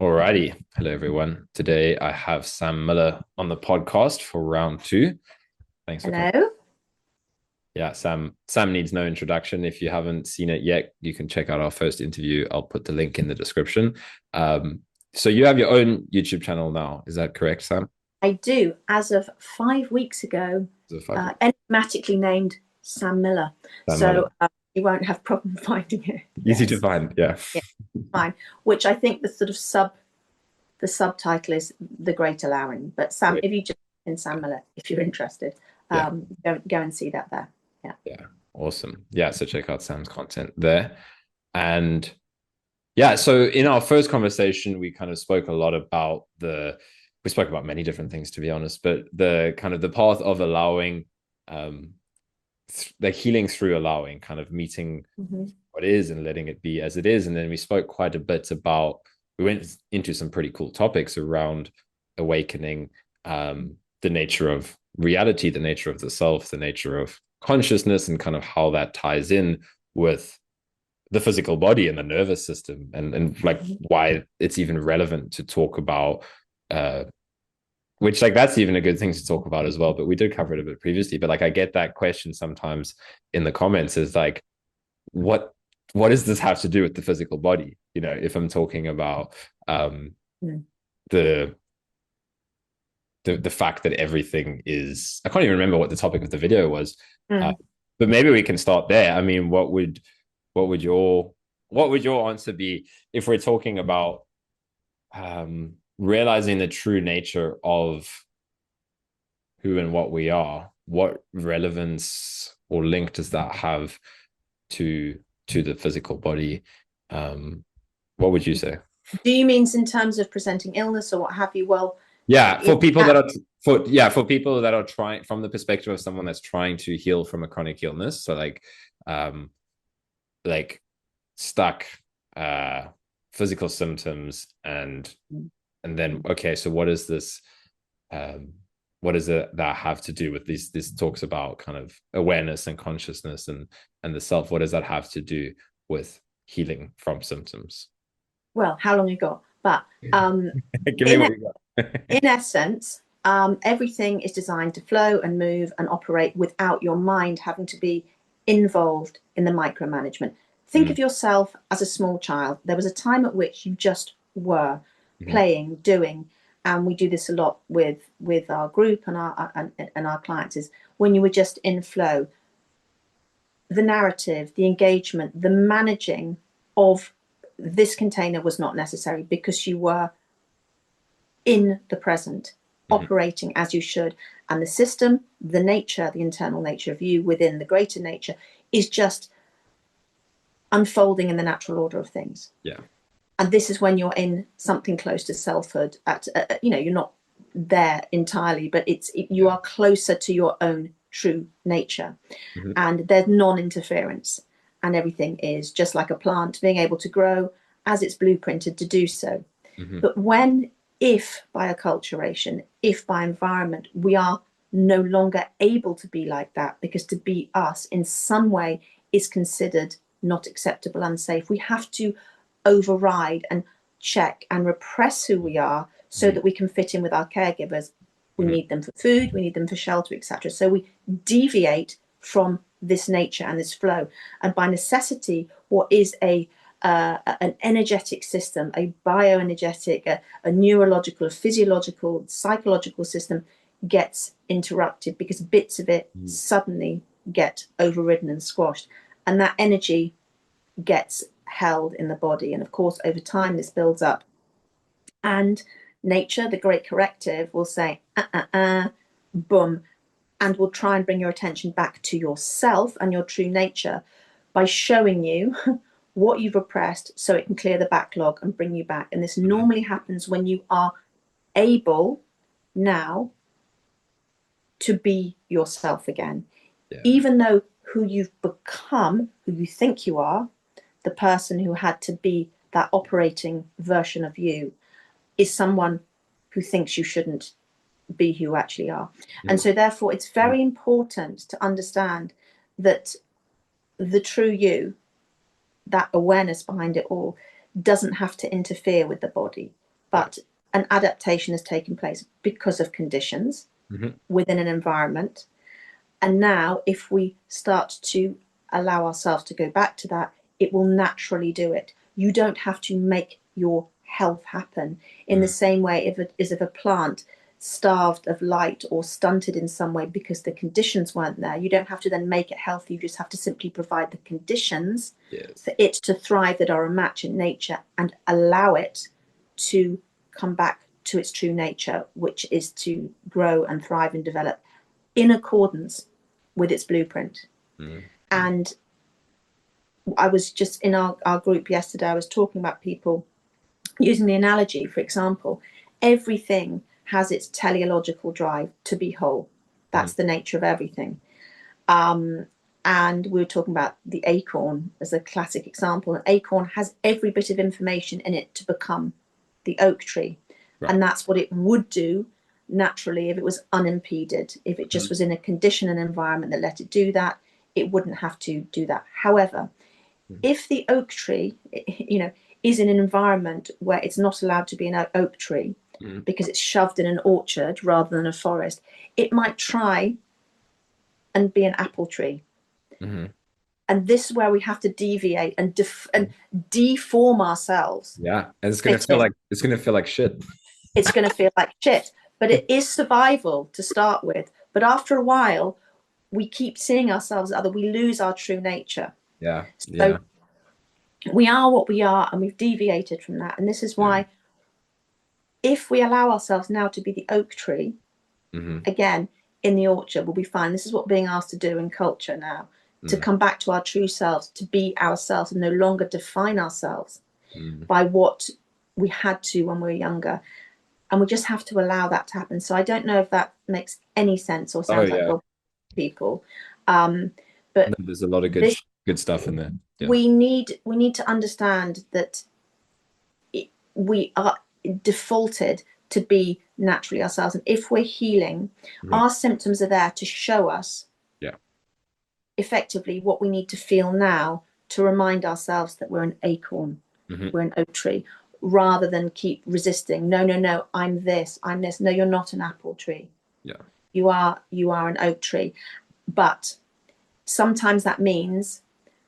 Alrighty. Hello, everyone. Today I have Sam Miller on the podcast for round two. Thanks for coming. Hello. Yeah, Sam needs no introduction. If you haven't seen it yet, you can check out our first interview. I'll put the link in the description. So you have your own YouTube channel now. Is that correct, Sam? I do, as of 5 weeks ago, So five, enigmatically named Sam Miller. Sam Miller. So you won't have problem finding it. Easy to Yes, find. Yeah. yeah, fine. Which I think the subtitle is The Great Allowing. But Sam, Great. if you just in Sam Miller, if you're interested, Yeah. go and see that there. Yeah. Yeah. Awesome. Yeah. So check out Sam's content there. And yeah, so in our first conversation, we kind of spoke a lot about we spoke about many different things, to be honest, but the kind of the path of allowing, the healing through allowing, kind of meeting Mhm. what is and letting it be as it is. And then we spoke quite a bit about, we went into some pretty cool topics around awakening, the nature of reality, the nature of the self, the nature of consciousness, and kind of how that ties in with the physical body and the nervous system, and like why it's even relevant to talk about, uh which, like, that's even a good thing to talk about as well, but we did cover it a bit previously. But like, I get that question sometimes in the comments, is like, what what does this have to do with the physical body, if I'm talking about Mm. the the fact that everything is, I can't even remember what the topic of the video was. uh, Mm. but maybe we can start there. I mean, what would your answer be if we're talking about realizing the true nature of who and what we are? What relevance or link does that have to the physical body? What would you say? Do you mean in terms of presenting illness or what have you? Well, Yeah, in for people that, that are for people that are trying, from the perspective of someone that's trying to heal from a chronic illness, so um like stuck uh physical symptoms, and then, okay, so what is this, um what does that have to do with these, this talks about kind of awareness and consciousness and the self? What does that have to do with healing from symptoms? well, how long you got? But Give me in what you got. in essence, everything is designed to flow and move and operate without your mind having to be involved in the micromanagement. Think Mm, of yourself as a small child. There was a time at which you just were mhm, playing, doing, and we do this a lot with our group and our clients. Is when you were just in flow, the narrative, the engagement, the managing of this container was not necessary because you were in the present, mhm, operating as you should. And the system, the nature, the internal nature of you within the greater nature is just unfolding in the natural order of things. yeah. And this is when you're in something close to selfhood. You're not there entirely, but you Yeah. are closer to your own true nature. Mhm, And there's non-interference, and everything is just like a plant being able to grow as it's blueprinted to do so. mhm, But when, if by acculturation, if by environment, we are no longer able to be like that, because to be us in some way is considered not acceptable, unsafe, we have to override and check and repress who we are so mhm, that we can fit in with our caregivers. We mhm, need them for food, we need them for shelter, etc. So we deviate from this nature and this flow. And by necessity, what is an energetic system, a bioenergetic, a neurological, a physiological, psychological system gets interrupted because bits of it mhm, suddenly get overridden and squashed. And that energy gets held in the body. And of course, over time, this builds up. And nature, the great corrective, will say, boom, and will try and bring your attention back to yourself and your true nature by showing you what you've repressed so it can clear the backlog and bring you back. And this mhm. normally happens when you are able now to be yourself again. Yeah. Even though who you've become, who you think you are, the person who had to be that operating version of you, is someone who thinks you shouldn't be who you actually are. And Mhm, so, therefore, it's mhm, very important to understand that the true you, that awareness behind it all, doesn't have to interfere with the body. but an adaptation has taken place because of conditions within an environment. And now if we start to allow ourselves to go back to that, it will naturally do it. You don't have to make your health happen in the same way if a plant starved of light or stunted in some way because the conditions weren't there. You don't have to then make it healthy. You just have to simply provide the conditions for it to thrive that are a match in nature, and allow it to come back to its true nature, which is to grow and thrive and develop in accordance with its blueprint. And I was just in our group yesterday, I was talking about people using the analogy, for example, everything has its teleological drive to be whole. That's the nature of everything. And we were talking about the acorn as a classic example. An acorn has every bit of information in it to become the oak tree. And that's what it would do naturally if it was unimpeded. If it just was in a condition and environment that let it do that, it wouldn't have to do that. However, if the oak tree, is in an environment where it's not allowed to be an oak tree because it's shoved in an orchard rather than a forest, it might try and be an apple tree. And this is where we have to deviate and deform ourselves. Yeah, and it's gonna feel like shit. It's going to feel like shit, but it is survival to start with. But after a while, we keep seeing ourselves as other. We lose our true nature. So we are what we are, and we've deviated from that. And this is why, if we allow ourselves now to be the oak tree, again, in the orchard, we'll be fine. This is what we're being asked to do in culture now, to come back to our true selves, to be ourselves and no longer define ourselves by what we had to when we were younger. And we just have to allow that to happen. So I don't know if that makes any sense or sounds like people. But no, there's a lot of good stuff in there. We need to understand that we are defaulted to be naturally ourselves. And if we're healing, our symptoms are there to show us effectively what we need to feel now to remind ourselves that we're an acorn, we're an oak tree, rather than keep resisting. No, I'm this. No, you're not an apple tree. You are an oak tree. But sometimes that means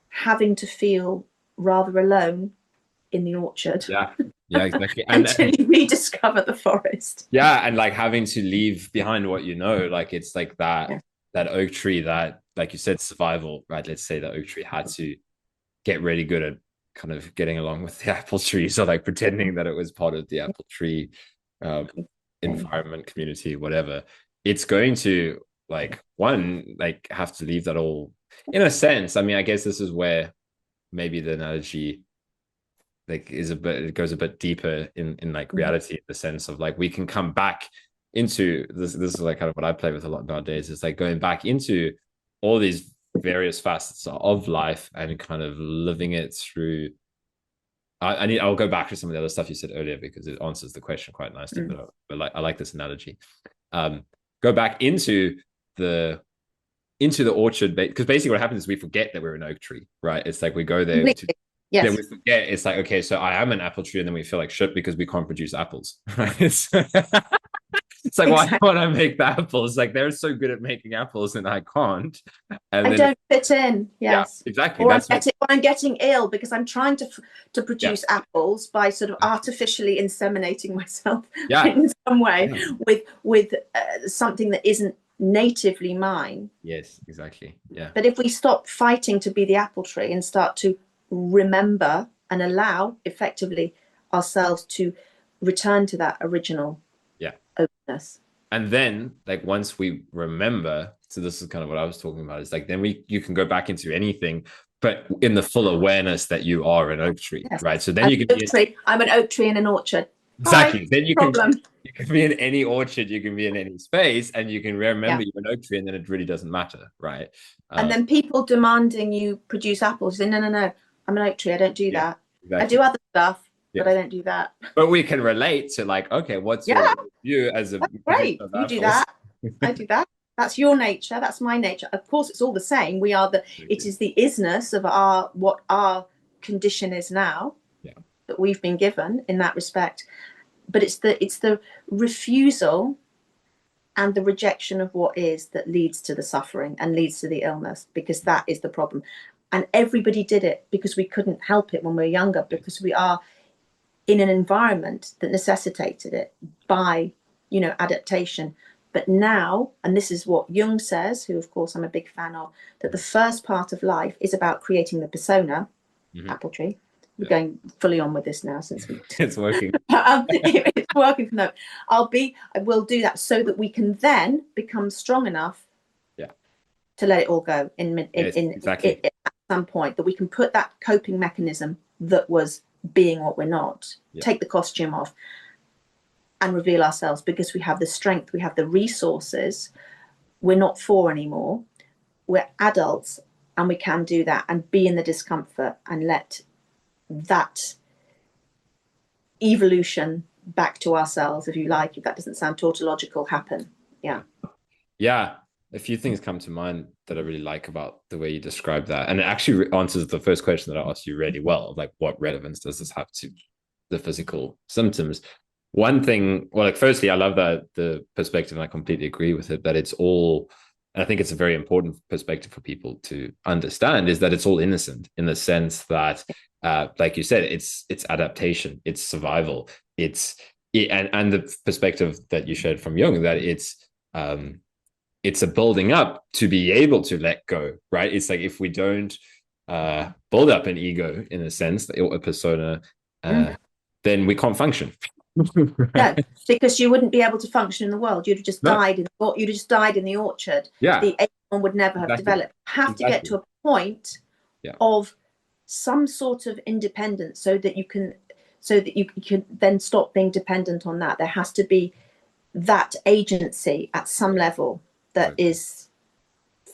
having to feel rather alone in the orchard. Exactly. Until you rediscover the forest. And like having to leave behind what you know, like it's like that oak tree that, like you said, survival, right? Let's say the oak tree had to get really good at kind of getting along with the apple tree, so like pretending that it was part of the apple tree environment, community, whatever. It's going to have to leave that all, in a sense. I mean, I guess this is where maybe the analogy it goes a bit deeper in like reality, in the sense of like we can come back into this is like kind of what I play with a lot nowadays. It's like going back into all these various facets of life and kind of living it through. I'll go back to some of the other stuff you said earlier because it answers the question quite nicely. But like I like this analogy. Go back into the orchard, because basically what happens is we forget that we're an oak tree, right? It's like we go there then we forget. It's like, okay, so I am an apple tree, and then we feel like shit because we can't produce apples, right? It's like, why can't I make the apples? Like, they're so good at making apples and I can't. And I don't fit in. Yes, exactly. Or I'm getting ill because I'm trying to produce apples by sort of artificially inseminating myself in some way with something that isn't natively mine. Yes, exactly. But if we stop fighting to be the apple tree and start to remember and allow effectively ourselves to return to that original openness. And then like once we remember, so this is kind of what I was talking about, is like then you can go back into anything, but in the full awareness that you are an oak tree, right? So then I'm an oak tree in an orchard. Exactly. Then you can be in any orchard, you can be in any space, and you can remember you're an oak tree, and then it really doesn't matter, right? And then people demanding you produce apples, say, no, I'm an oak tree, I don't do that. Exactly. I do other stuff, but I don't do that. But we can relate to like, okay, what's your view as a great? You do that. I do that. That's your nature. That's my nature. Of course, it's all the same. We are it is the isness of what our condition is now that we've been given in that respect. but it's the refusal and the rejection of what is that leads to the suffering and leads to the illness, because that is the problem. And everybody did it because we couldn't help it when we were younger, because we are in an environment that necessitated it by, adaptation. But now, and this is what Jung says, who of course I'm a big fan of, that the first part of life is about creating the persona, apple tree. We're going fully on with this now since it's working. It's working for them. I will do that so that we can then become strong enough to let it all go exactly. At some point, that we can put that coping mechanism that was being what we're not, take the costume off and reveal ourselves, because we have the strength, we have the resources. We're not 4 anymore. We're adults, and we can do that and be in the discomfort and let that evolution back to ourselves, if you like, if that doesn't sound tautological, happen. Yeah. A few things come to mind that I really like about the way you describe that. And it actually answers the first question that I asked you really well, like what relevance does this have to the physical symptoms? One thing, well, like, firstly, I love that the perspective, and I completely agree with it, that it's all, and I think it's a very important perspective for people to understand, is that it's all innocent, in the sense that, like you said, it's adaptation, it's survival, and the perspective that you shared from Jung, that it's a building up to be able to let go, right? It's like, if we don't build up an ego, in a sense, or a persona, then we can't function. No, because you wouldn't be able to function in the world. You'd have just died. You'd have just died in the orchard. The acorn would never have developed. Have to get to a point of some sort of independence, so that you can then stop being dependent on that. There has to be that agency at some level that is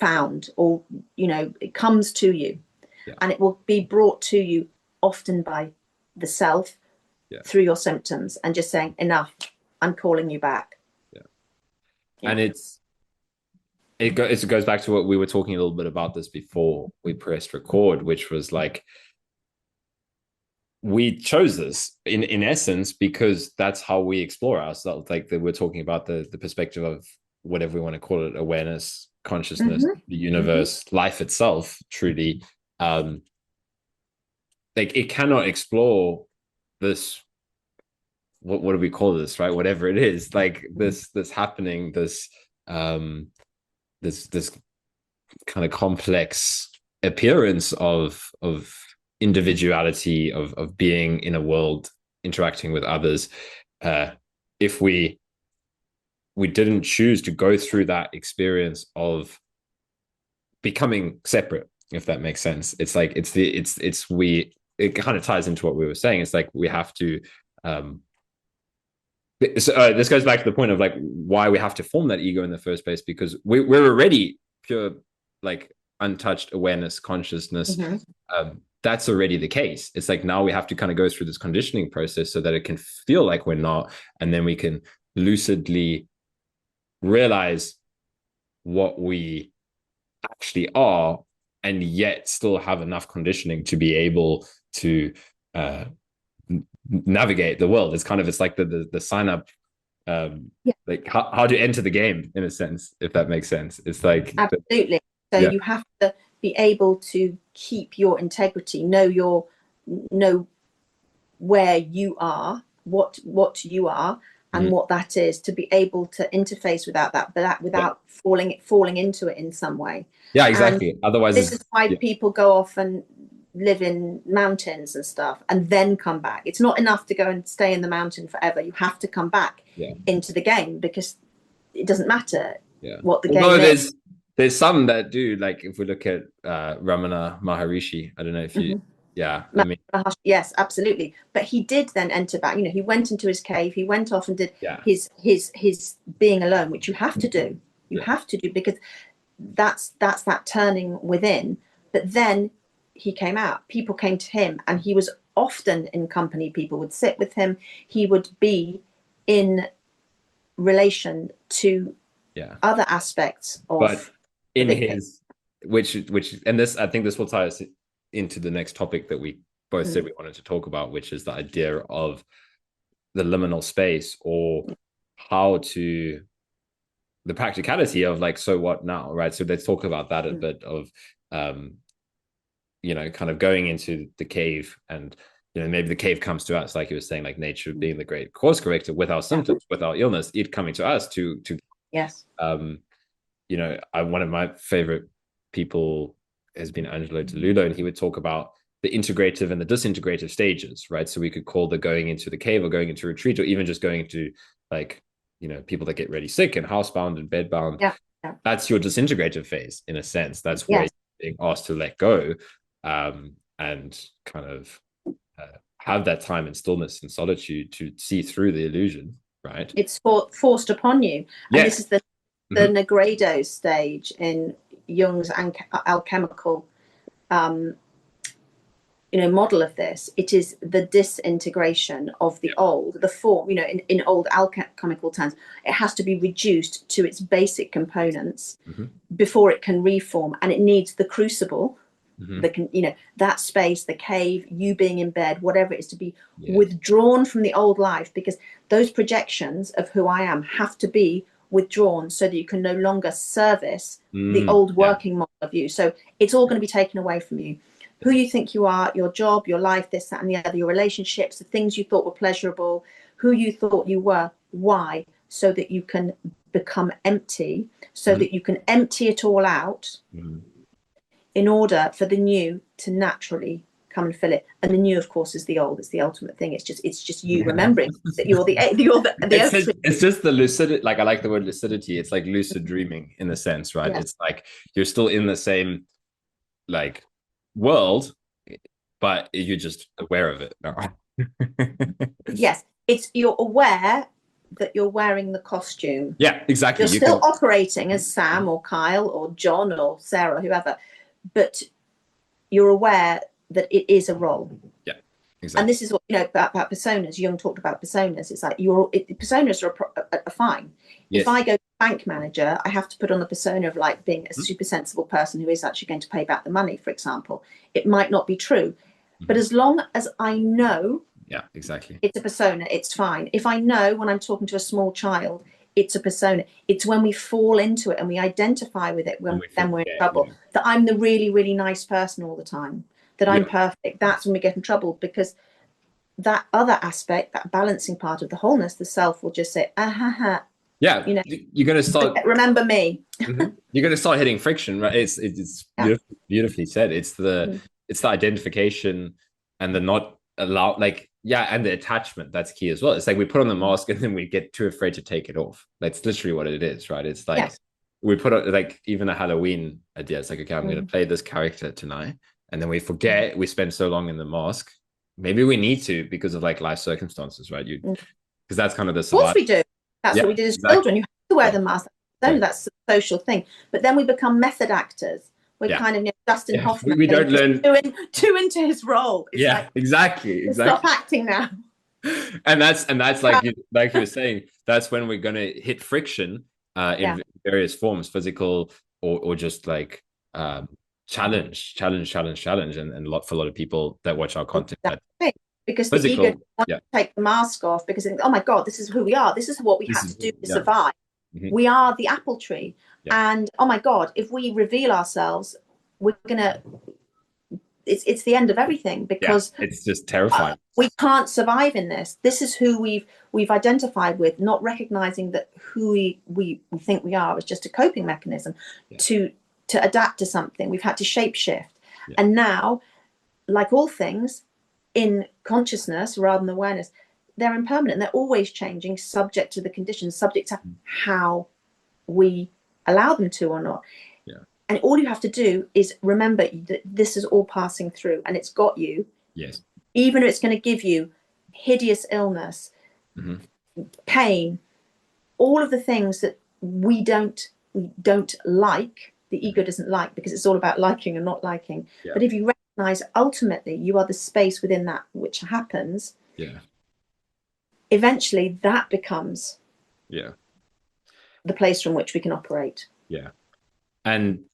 found, or it comes to you, and it will be brought to you often by the self, through your symptoms, and just saying, enough, I'm calling you back. And it goes back to what we were talking a little bit about this before we pressed record, which was like, we chose this in essence because that's how we explore ourselves. Like, we're talking about the perspective of whatever we want to call it, awareness, consciousness, the universe, life itself, truly. Like, it cannot explore this, what do we call this, right? Whatever it is, like this happening, this kind of complex appearance of individuality, of being in a world, interacting with others. If we didn't choose to go through that experience of becoming separate, if that makes sense, it's like it kind of ties into what we were saying. It's like, we have to this goes back to the point of like why we have to form that ego in the first place, because we're already pure, like, untouched awareness, consciousness. That's already the case. It's like, now we have to kind of go through this conditioning process so that it can feel like we're not, and then we can lucidly realize what we actually are, and yet still have enough conditioning to be able to navigate the world. It's like the sign up, like how to enter the game, in a sense, if that makes sense. It's like, absolutely. So you have to be able to keep your integrity, know where you are, what you are, and what that is, to be able to interface without falling into it in some way. Exactly. And otherwise, this is why people go off and live in mountains and stuff, and then come back. It's not enough to go and stay in the mountain forever. You have to come back into the game, because it doesn't matter what the game is. There's some that do, like, if we look at Ramana Maharishi, I don't know if you I mean, yes, absolutely. But he did then enter back. He went into his cave, he went off and did his being alone, which you have to do. You have to do, because that's that turning within. But then he came out, people came to him, and he was often in company. People would sit with him, he would be in relation to other aspects of, but in his which and this, I think this will tie us into the next topic that we both said we wanted to talk about, which is the idea of the liminal space, or how to the practicality of like, so what now, right? So let's talk about that a bit of kind of going into the cave, and maybe the cave comes to us, like you were saying, like nature being the great course corrector, with our symptoms, with our illness, it coming to us to yes. One of my favorite people has been Angelo DeLulo, and he would talk about the integrative and the disintegrative stages, right? So we could call the going into the cave or going into retreat, or even just going into like, people that get really sick and housebound and bedbound. Yeah. That's your disintegrative phase, in a sense. That's where Yes. you're being asked to let go, and kind of have that time in stillness and solitude to see through the illusion, right? It's forced upon you. And this is the Negredo stage in Jung's alchemical model of this. It is the disintegration of the old, the form, in old alchemical terms, it has to be reduced to its basic components before it can reform. And it needs the crucible, that space, the cave, you being in bed, whatever it is, to be withdrawn from the old life, because those projections of who I am have to be withdrawn so that you can no longer service the old working model of you. So it's all going to be taken away from you. Who you think you are, your job, your life, this, that, and the other, your relationships, the things you thought were pleasurable, who you thought you were. Why? So that you can become empty, so that you can empty it all out in order for the new to naturally come and fill it. And the new, of course, is the old. It's the ultimate thing. It's just you remembering that you're the it's just the lucidity. Like, I like the word lucidity. It's like lucid dreaming in a sense, right? It's like you're still in the same like world, but you're just aware of it. Yes, you're aware that you're wearing the costume. Yeah, exactly. You're still operating as Sam or Kyle or John or Sarah, whoever, but you're aware that it is a role. Yeah, exactly. And this is what about personas. Jung talked about personas. It's like personas are fine. Yes. If I go to bank manager, I have to put on the persona of like being a super sensible person who is actually going to pay back the money, for example. It might not be true, but as long as I know, exactly, it's a persona, it's fine. If I know when I'm talking to a small child, it's a persona. It's when we fall into it and we identify with it, then we're in trouble. That I'm the really, really nice person all the time, that I'm perfect. That's when we get in trouble, because that other aspect, that balancing part of the wholeness, the self, will just say, yeah, you're going to start. Remember me. You're going to start hitting friction, right? It's beautifully said. It's the identification and the not allow, like, and the attachment. That's key as well. It's like we put on the mask and then we get too afraid to take it off. That's literally what it is, right? It's like we put on, like, even a Halloween idea. It's like, okay, I'm going to play this character tonight, and then we forget. We spend so long in the mask. Maybe we need to, because of like life circumstances, right? Because that's kind of the survival. Of course we do. That's what we did as children. You have to wear the mask. That's a social thing. But then we become method actors. We're kind of Dustin Hoffman. We don't learn too into his role. It's like, exactly. Stop acting now. And that's like you were saying. That's when we're going to hit friction in various forms, physical or just like challenge, and for a lot of people that watch our content. Because physical, the ego wants to take the mask off, because oh my God, this is who we are. This is what we have to do to survive. We are the apple tree. And oh my God, if we reveal ourselves, we're gonna it's the end of everything, because it's just terrifying. We can't survive in this. This is who we've identified with, not recognizing that who we think we are is just a coping mechanism to adapt to something. We've had to shape shift. And now, like all things in consciousness rather than awareness, they're impermanent. They're always changing, subject to the conditions, subject to how we allow them to or not. And all you have to do is remember that this is all passing through, and it's got you. Even if it's going to give you hideous illness, pain, all of the things that we don't like, the ego doesn't like, because it's all about liking and not liking. But if you recognize ultimately you are the space within that which happens, eventually that becomes the place from which we can operate. And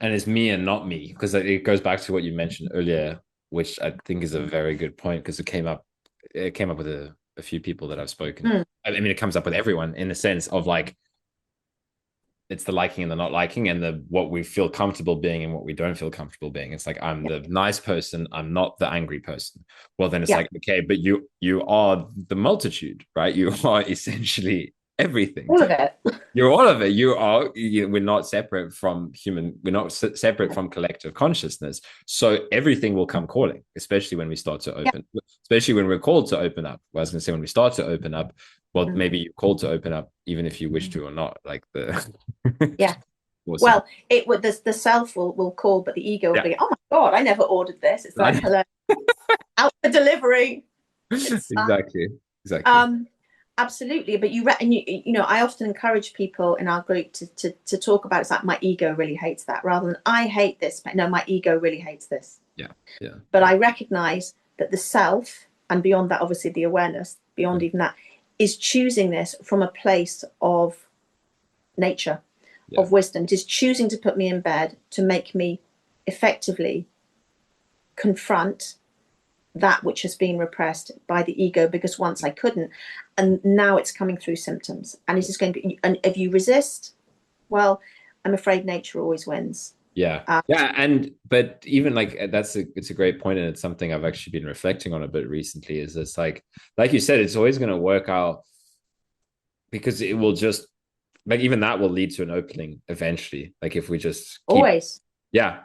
it's me and not me, because it goes back to what you mentioned earlier, which I think is a very good point, because it came up with a few people that I've spoken. Mm. I mean, it comes up with everyone in the sense of like, it's the liking and the not liking, and the what we feel comfortable being and what we don't feel comfortable being. It's like, I'm the nice person, I'm not the angry person. Well, then it's Yeah. like, okay, but you are the multitude, right? You are essentially everything. All of it. You're all of it. We're not separate from human. We're not separate from collective consciousness. So everything will come calling, especially when we start to Yeah. open, especially when we're called to open up. Well, I was going to say, when we start to open up, well, maybe you're called to open up, even if you wish to or not. Like the Yeah. awesome. Well, it would the self will call, but the ego will be, oh my God, I never ordered this. It's like, hello, out for delivery. It's Exactly. absolutely. But you know, I often encourage people in our group to talk about, it's like, my ego really hates that, rather than I hate this. No, my ego really hates this. Yeah. Yeah. But I recognize that the self, and beyond that, obviously the awareness, beyond even that, is choosing this from a place of nature, of wisdom. It is choosing to put me in bed to make me effectively confront that which has been repressed by the ego, because once I couldn't, and now it's coming through symptoms, and it's just going to be, and if you resist, well, I'm afraid nature always wins. But even like, it's a great point, and it's something I've actually been reflecting on a bit recently. Is it's like you said, it's always going to work out, because it will just, like, even that will lead to an opening eventually. Like, if we just always.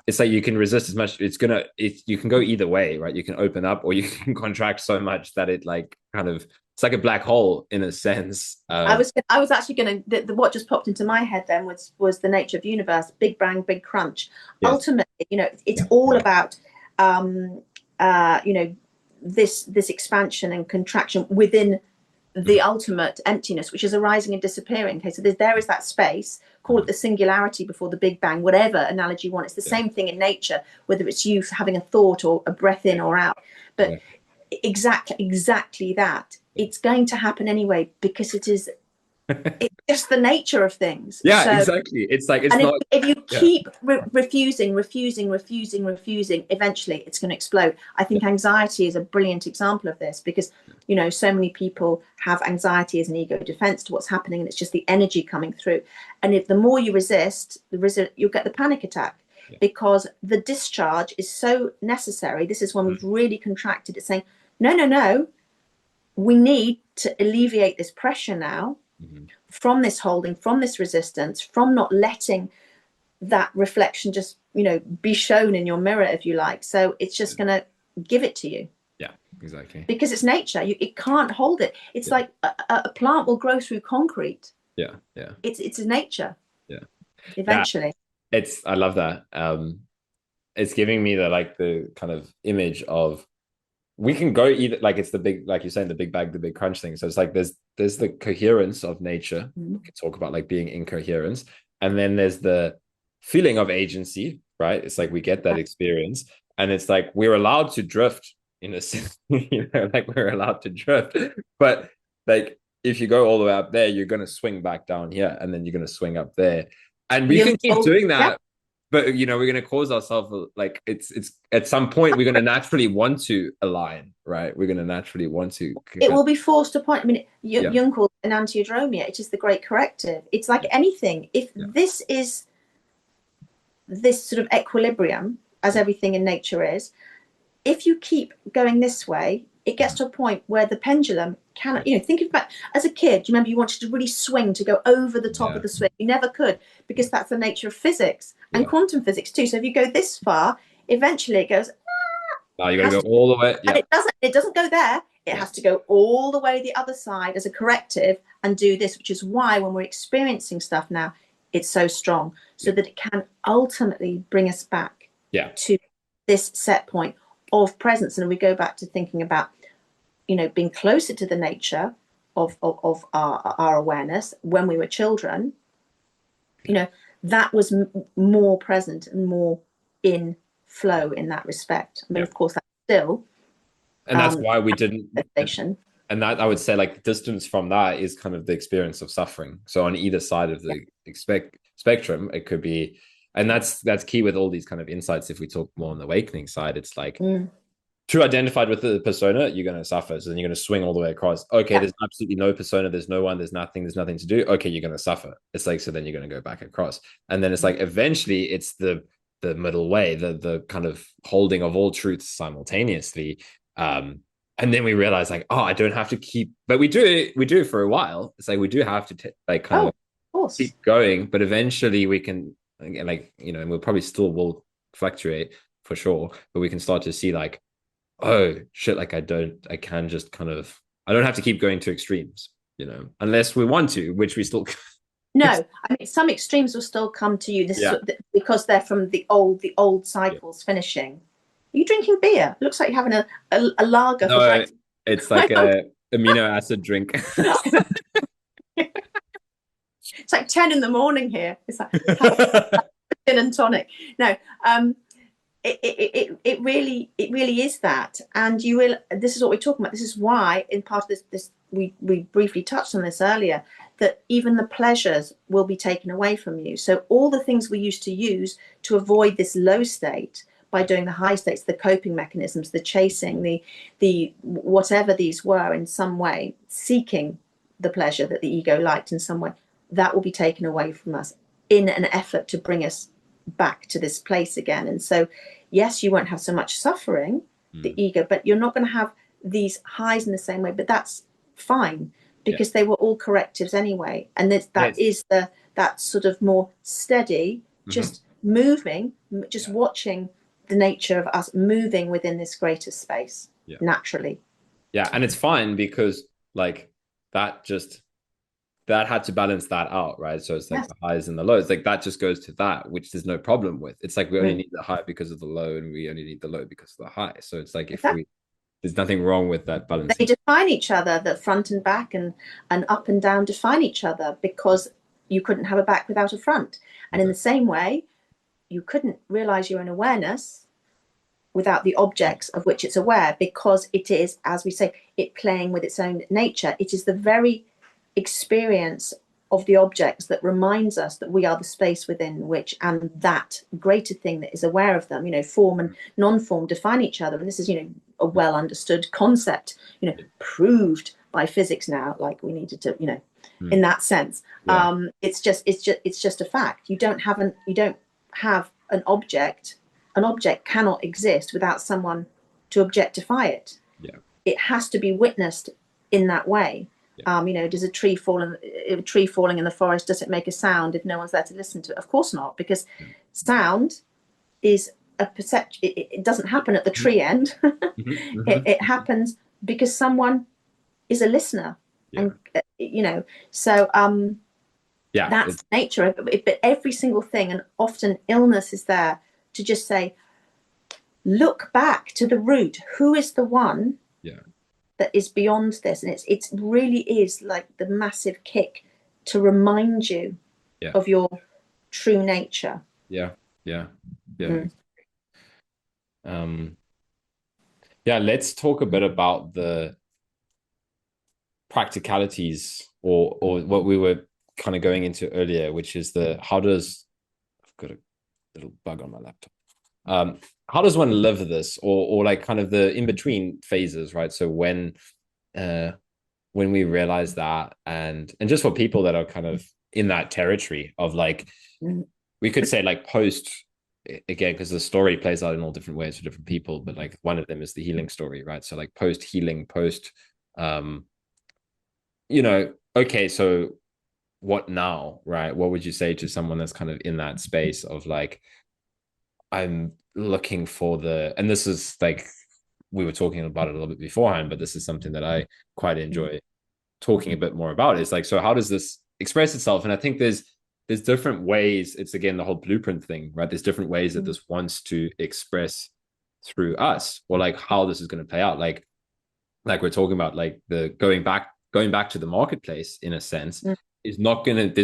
It's like, you can resist as much. You can go either way, right? You can open up, or you can contract so much that it, like, kind of, it's like a black hole in a sense. I was actually going to, what just popped into my head then was the nature of the universe, Big Bang, Big Crunch. Yes. Ultimately, you know, it's all about, you know, this expansion and contraction within the ultimate emptiness, which is arising and disappearing. Okay, so there is that space, call it the singularity before the Big Bang, whatever analogy you want. It's the same thing in nature, whether it's you having a thought or a breath in or out. But exactly that. It's going to happen anyway, because it's just the nature of things. Exactly. It's like, it's not. If you keep refusing, eventually it's going to explode. I think anxiety is a brilliant example of this, because, you know, so many people have anxiety as an ego defense to what's happening, and it's just the energy coming through. And if the more you resist, you'll get the panic attack, because the discharge is so necessary. This is when we've really contracted. It's saying, no, we need to alleviate this pressure now. From this holding, from this resistance, from not letting that reflection just, you know, be shown in your mirror, if you like. So it's just going to give it to you. Yeah, exactly. Because it's nature. It can't hold it. It's like a plant will grow through concrete. Yeah. It's nature. Yeah. Eventually. I love that. It's giving me the kind of image of, we can go either, like, it's the big, like you're saying, the big bag, the big crunch thing. So it's like, there's the coherence of nature. We can talk about, like, being incoherence, and then there's the feeling of agency, right? It's like, we get that experience, and it's like, we're allowed to drift in a sense, you know, like, we're allowed to drift, but, like, if you go all the way up there, you're going to swing back down here, and then you're going to swing up there, and we can keep doing that. But, you know, we're going to cause ourselves, like, it's at some point we're going to naturally want to align, right? We're going to naturally want to. It will be forced upon. I mean, Jung called it an antiodromia. It is the great corrective. It's like anything. If this is this sort of equilibrium, as everything in nature is, if you keep going this way, it gets to a point where the pendulum cannot, you know, think about, as a kid, do you remember you wanted to really swing, to go over the top of the swing? You never could, because that's the nature of physics and quantum physics too. So if you go this far, eventually it goes, now you got to go all the way. And it doesn't go there. It has to go all the way the other side as a corrective and do this, which is why when we're experiencing stuff now, it's so strong, so that it can ultimately bring us back to this set point of presence. And we go back to thinking about, you know, being closer to the nature of our awareness when we were children. You know, that was more present and more in flow in that respect. I mean, of course, that's still, and that's why we didn't. And that, I would say, like, distance from that is kind of the experience of suffering. So on either side of the spectrum, it could be, and that's key with all these kind of insights. If we talk more on the awakening side, it's like too identified with the persona, you're going to suffer. So then you're going to swing all the way across. Okay, Yeah. there's absolutely no persona, there's no one, there's nothing to do. Okay, you're going to suffer. It's like, so then you're going to go back across. And then it's like, eventually it's the middle way, the kind of holding of all truths simultaneously. And then we realize like, oh, I don't have to keep, but we do it for a while. It's like, we do have to like kind Oh, of of course. keep going, but eventually we can, like, and we'll probably still will fluctuate for sure, but we can start to see like, oh shit, like I can just kind of, I don't have to keep going to extremes, unless we want to, which we still No, I mean some extremes will still come to you. This yeah, is because they're from the old yeah. cycles finishing. Are you drinking beer? It looks like you're having a lager for No, breakfast. it's like a amino acid drink. It's like 10 in the morning here. It's like have gin and tonic. No, it really is that, and you will. This is what we're talking about. This is why, in part of this we briefly touched on this earlier, that even the pleasures will be taken away from you. So all the things we used to use to avoid this low state by doing the high states, the coping mechanisms, the chasing, the whatever these were in some way, seeking the pleasure that the ego liked in some way, that will be taken away from us in an effort to bring us back to this place again. And so, yes, you won't have so much suffering, the ego, but you're not going to have these highs in the same way. But that's fine because they were all correctives anyway. And that is that sort of more steady, just moving, just watching the nature of us moving within this greater space naturally. Yeah, and it's fine because like that just that had to balance that out, right? So it's like Yes. the highs and the lows, like that just goes to that, which there's no problem with. It's like we only Mm. need the high because of the low, and we only need the low because of the high. So it's like, if Exactly. we, there's nothing wrong with that They balancing. define each other, the front and back and up and down define each other because you couldn't have a back without a front. And in the same way, you couldn't realize your own awareness without the objects of which it's aware, because it is, as we say, it playing with its own nature. It is the very experience of the objects that reminds us that we are the space within which, and that greater thing that is aware of them. Form and non-form define each other, and this is a well understood concept, proved by physics now, like we needed to, in that sense. Yeah. It's just a fact. You don't have an object. An object cannot exist without someone to objectify it. Yeah. It has to be witnessed in that way. Does a tree falling in the forest, does it make a sound if no one's there to listen to it? Of course not, because sound is a perception. It doesn't happen at the tree end. It happens because someone is a listener, and so that's nature of it. But every single thing, and often illness is there to just say, look back to the root. Who is the one that is beyond this? And it really is like the massive kick to remind you of your true nature. Let's talk a bit about the practicalities, or what we were kind of going into earlier, which is I've got a little bug on my laptop. How does one live this, or like kind of the in-between phases, right? So when we realize that, and just for people that are kind of in that territory of like, we could say like post, again, because the story plays out in all different ways for different people, but like one of them is the healing story, right? So like post healing, okay, so what now, right? What would you say to someone that's kind of in that space of like, I'm looking for and this is like, we were talking about it a little bit beforehand, but this is something that I quite enjoy talking a bit more about. It's like, so how does this express itself? And I think there's different ways. It's again the whole blueprint thing, right? There's different ways that this wants to express through us, or like how this is going to play out. Like we're talking about, like the going back to the marketplace in a sense. There's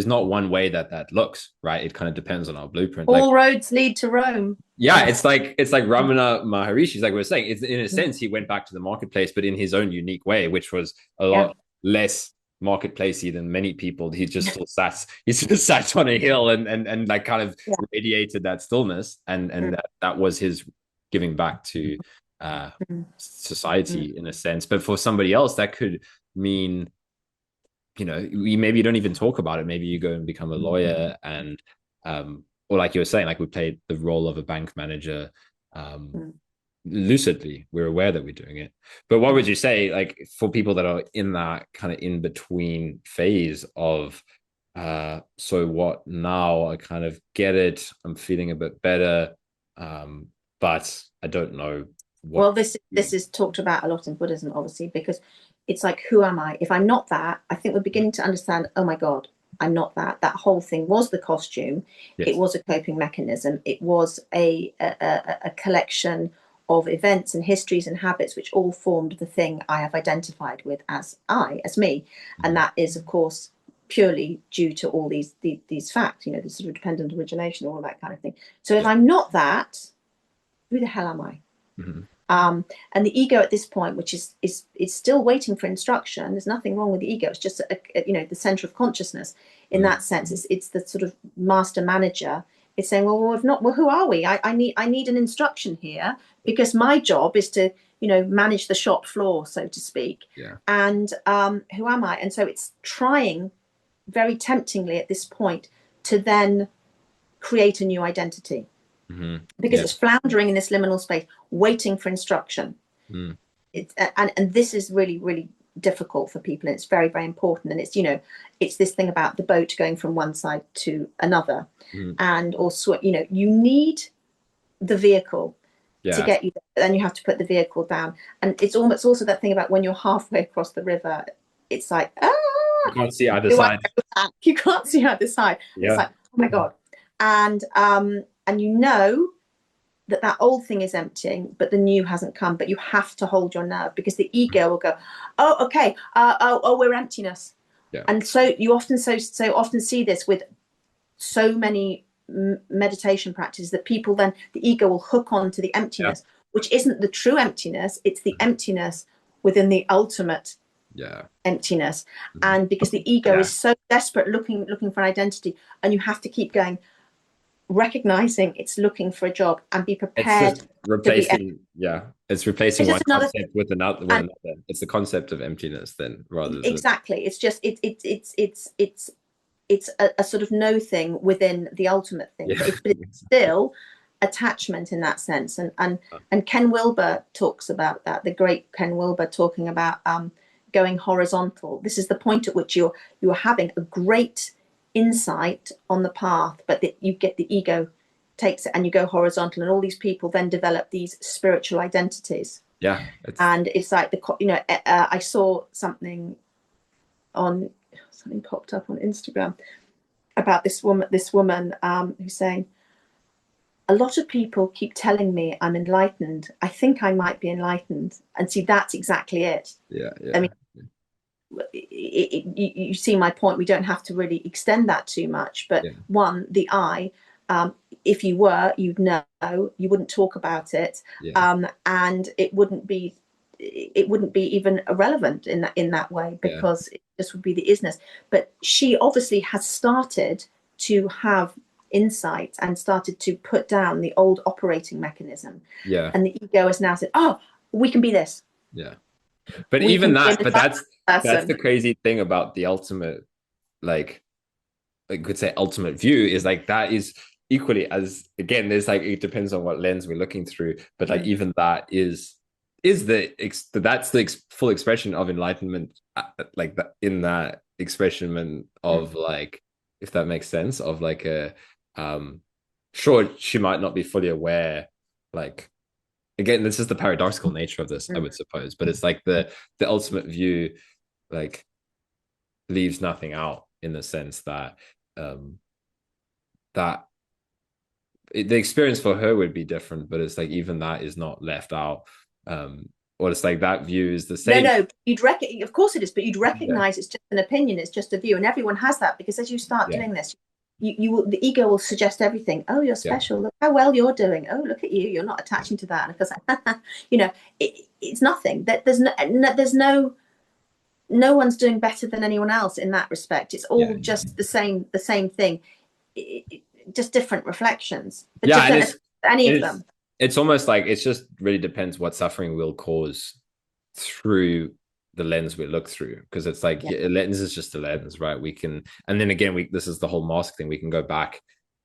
not one way that looks, right? It kind of depends on our blueprint. All roads lead to Rome. Yeah, it's like Ramana Maharishi's, like we were saying, it's in a sense he went back to the marketplace, but in his own unique way, which was a lot less marketplacey than many people. He just still sat on a hill and like kind of radiated that stillness, and that was his giving back to society in a sense. But for somebody else, that could mean, maybe you don't even talk about it. Maybe you go and become a lawyer, and or like you were saying, like we played the role of a bank manager lucidly. We're aware that we're doing it. But what would you say, like, for people that are in that kind of in between phase of so what now? I kind of get it. I'm feeling a bit better, but I don't know what. Well, this is talked about a lot in Buddhism, obviously, because it's like, who am I? If I'm not that, I think we're beginning to understand, oh my God, I'm not that. That whole thing was the costume. Yes. It was a coping mechanism. It was a collection of events and histories and habits which all formed the thing I have identified with as me. And that is, of course, purely due to all these facts, the sort of dependent origination, all that kind of thing. So if I'm not that, who the hell am I? And the ego at this point, which is still waiting for instruction. There's nothing wrong with the ego. It's just the center of consciousness. In that sense, it's the sort of master manager. It's saying, well, if not, well, who are we? I need an instruction here, because my job is to manage the shop floor, so to speak. Yeah. And who am I? And so it's trying very temptingly at this point to then create a new identity. Because it's floundering in this liminal space, waiting for instruction. It's and this is really, really difficult for people, and it's very, very important. And it's it's this thing about the boat going from one side to another, and also you need the vehicle to get you there, but then you have to put the vehicle down. And it's almost also that thing about when you're halfway across the river, it's like, you can't see either side. You can't see either side. It's like, oh my God. And that old thing is emptying, but the new hasn't come. But you have to hold your nerve, because the ego will go, oh, okay, we're emptiness. And so you often so often see this with so many meditation practices, that people then, the ego will hook on to the emptiness, which isn't the true emptiness. It's the emptiness within the ultimate emptiness. And because the ego is so desperate looking for an identity, and you have to keep going, recognizing it's looking for a job, and be prepared. It's replacing it's replacing one concept with another. It's the concept of emptiness then, rather than exactly. It's just it's a sort of no thing within the ultimate thing. But it's still attachment in that sense. And Ken Wilber talks about that, the great Ken Wilber, talking about going horizontal. This is the point at which you're having a great insight on the path, but that you get, the ego takes it and you go horizontal, and all these people then develop these spiritual identities. And it's like I saw something popped up on Instagram about this woman who's saying, a lot of people keep telling me I'm enlightened. I think I might be enlightened. And see, that's exactly it. I mean, you see my point. We don't have to really extend that too much, but one, the I, if you were, you'd know, you wouldn't talk about it, and it wouldn't be even irrelevant in that way, because it just would be the isness. But she obviously has started to have insight and started to put down the old operating mechanism, and the ego has now said, oh, we can be this. But even that, that's the crazy thing about the ultimate, like I could say ultimate view, is like that is equally as, again, there's like, it depends on what lens we're looking through, but like even that is that's the full expression of enlightenment, like that, in that expression of like, if that makes sense, of like a sure, she might not be fully aware, like, again, this is the paradoxical nature of this, I would suppose, but it's like the ultimate view, like, leaves nothing out, in the sense that the experience for her would be different, but it's like even that is not left out, or it's like that view is the same. No, of course it is, but you'd recognize it's just an opinion, it's just a view, and everyone has that, because as you start doing this, the ego will suggest everything. Oh, you're special. Look how well you're doing. Oh, look at you. You're not attaching to that. And because it's nothing. That there's no one's doing better than anyone else in that respect. It's all just the same thing. Just different reflections. But any of them. it's almost like it's just really depends what suffering will cause through the lens we look through, because it's like Yeah. a lens is just a lens, right? We can, and then again, we this is the whole mask thing. We can go back,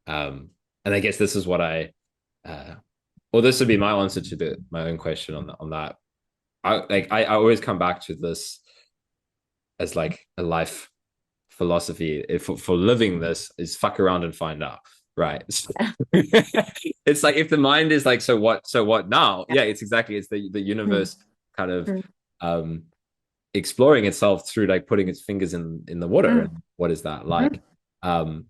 and I guess this is what I, uh, or this would be my answer to my own question on that. I always come back to this as like a life philosophy. If for living this is fuck around and find out, right? It's like if the mind is like, so what now? Yeah. Yeah, it's exactly, it's the Mm, universe kind of mm, um exploring itself through like putting its fingers in the water, mm, and what is that mm. like?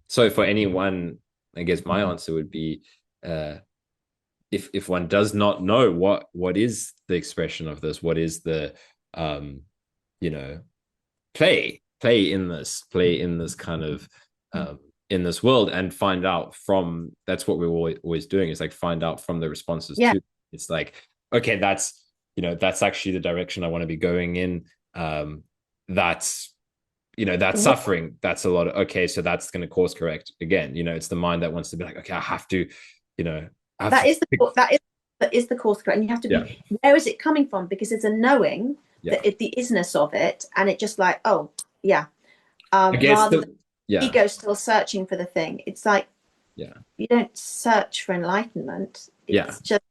So for anyone, I guess my answer would be, uh if one does not know what is the expression of this, what is the, um you know, play in this kind of, in this world, and find out from, that's what we're always doing, is like find out from the responses Yeah. to, it's like, okay, that's, you know, that's actually the direction I want to be going in. That's, you know, that's What suffering, that's a lot of, okay, so that's going to course correct again. You know, it's the mind that wants to be like, okay, I have to, you know, I have that to is the pick, that is the course correct, and you have to yeah, be, where is it coming from? Because it's a knowing yeah, that the isness of it, and it just like, oh yeah, I guess rather than the, yeah, ego still searching for the thing. It's like yeah, you don't search for enlightenment. yeah, It's just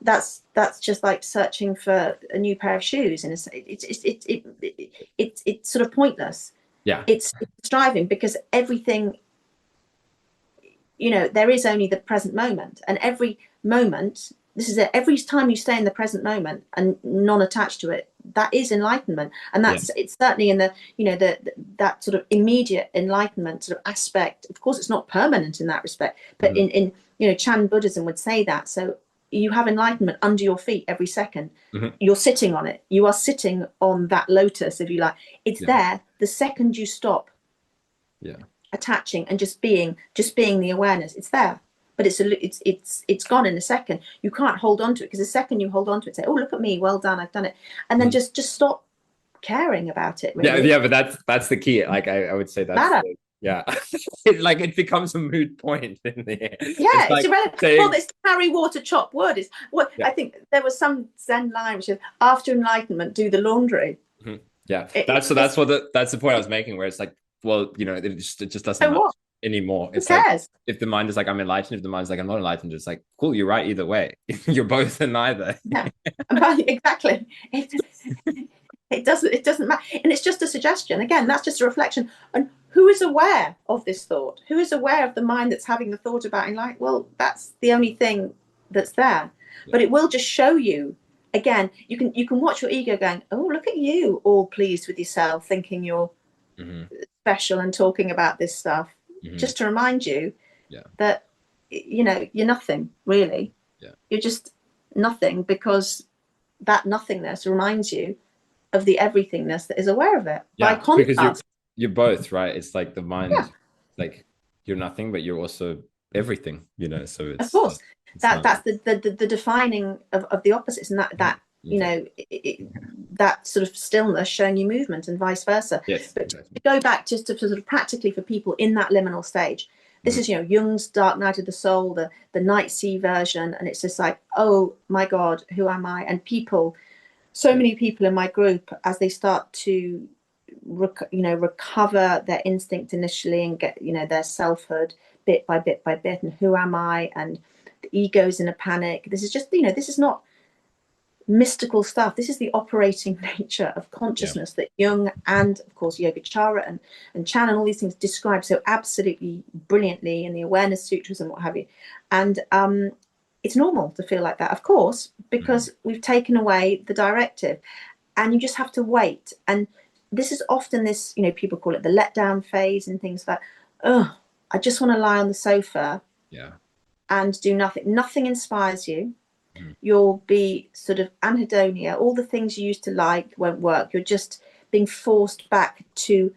that's just like searching for a new pair of shoes, and it's sort of pointless. yeah, It's striving, because everything, there is only the present moment, and every moment, this is it, every time you stay in the present moment and non-attached to it, that is enlightenment. And yeah, it's certainly in the, that sort of immediate enlightenment sort of aspect. Of course, it's not permanent in that respect, but mm-hmm, in Chan Buddhism would say that. So you have enlightenment under your feet every second. mm-hmm, You're sitting on it, you are sitting on that lotus, if you like. It's yeah, there the second you stop yeah, attaching and just being the awareness. It's there, but it's gone in a second. You can't hold on to it, because the second you hold on to it, say, oh, look at me, well done, I've done it, and then mm-hmm. just stop caring about it, Yeah, really. yeah, but that's the key. Like I would say that's Matter. the, yeah. Like it becomes a moot point in there. It's Yeah, it's like irrelevant. Well, saying, this carry water chop word is what yeah, I think. There was some Zen line which is, after enlightenment do the laundry. mhm, yeah. It That's so just, that's the point I was making, where it's like, well, you know, it just doesn't so matter what, anymore. who It's like cares? if the mind is like I'm enlightened, if the mind's like I'm not enlightened, it's like cool, you're right either way. You're both and neither. Yeah, exactly. It doesn't matter, and it's just a suggestion. Again, that's just a reflection. And who is aware of this thought? Who is aware of the mind that's having the thought about it? Like, well, that's the only thing that's there. Yeah. But it will just show you. Again, you can watch your ego going, oh, look at you, all pleased with yourself, thinking you're Mm-hmm, special and talking about this stuff, mm-hmm, just to remind you yeah, that you're nothing, really. yeah, You're just nothing, because that nothingness reminds you of the everythingness that is aware of it. By yeah. Because contrast, you're both, right? It's like the yeah, mind, like you're nothing, but you're also everything. You know, so of course, it's that not. that's the defining of the opposites, and that Okay. that sort of stillness showing you movement, and vice versa. Yes, But to exactly. go back just to sort of practically for people in that liminal stage, this Mhm. is Jung's Dark Night of the Soul, the night sea version, and it's just like, oh my God, who am I? And people, so Yeah. many people in my group, as they start to recover their instinct initially, and get their selfhood bit by bit by bit, and who am I, and the ego's in a panic. This is just, this is not mystical stuff. This is the operating nature of Yeah. consciousness that Jung, and of course Yogacara and Chan and all these things describe so absolutely brilliantly in the awareness sutras and what have you. And it's normal to feel like that, of course, Mhm. because we've taken away the directive, and you just have to wait. And this is often this, people call it the letdown phase, and things like, oh, I just want to lie on the sofa Yeah. and do nothing. Nothing inspires you. Mhm. You'll be sort of anhedonia. All the things you used to like won't work. You're just being forced back to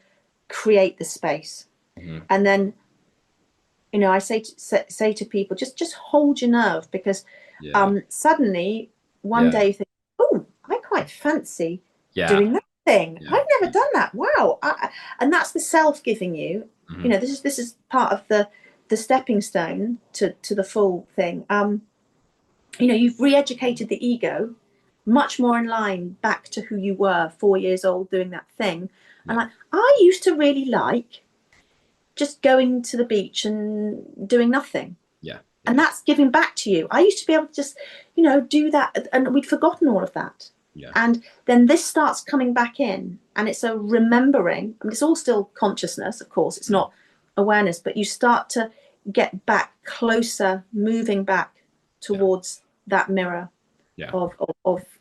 create the space. Mhm. And then, I say to people, just hold your nerve, because Yeah. suddenly one Yeah. day you think, oh, I quite fancy Yeah. doing that thing. Yeah. I've never done that. Wow. And that's the self giving you. Mhm. This is part of the stepping stone to the full thing. you've re-educated the ego much more in line back to who you were 4 years old doing that thing. And Yeah. like, I used to really like just going to the beach and doing nothing. Yeah. And that's giving back to you. I used to be able to just, do that. And we'd forgotten all of that. Yeah. And then this starts coming back in, and it's a remembering. I mean, it's all still consciousness, of course. It's not awareness, but you start to get back closer, moving back towards that mirror of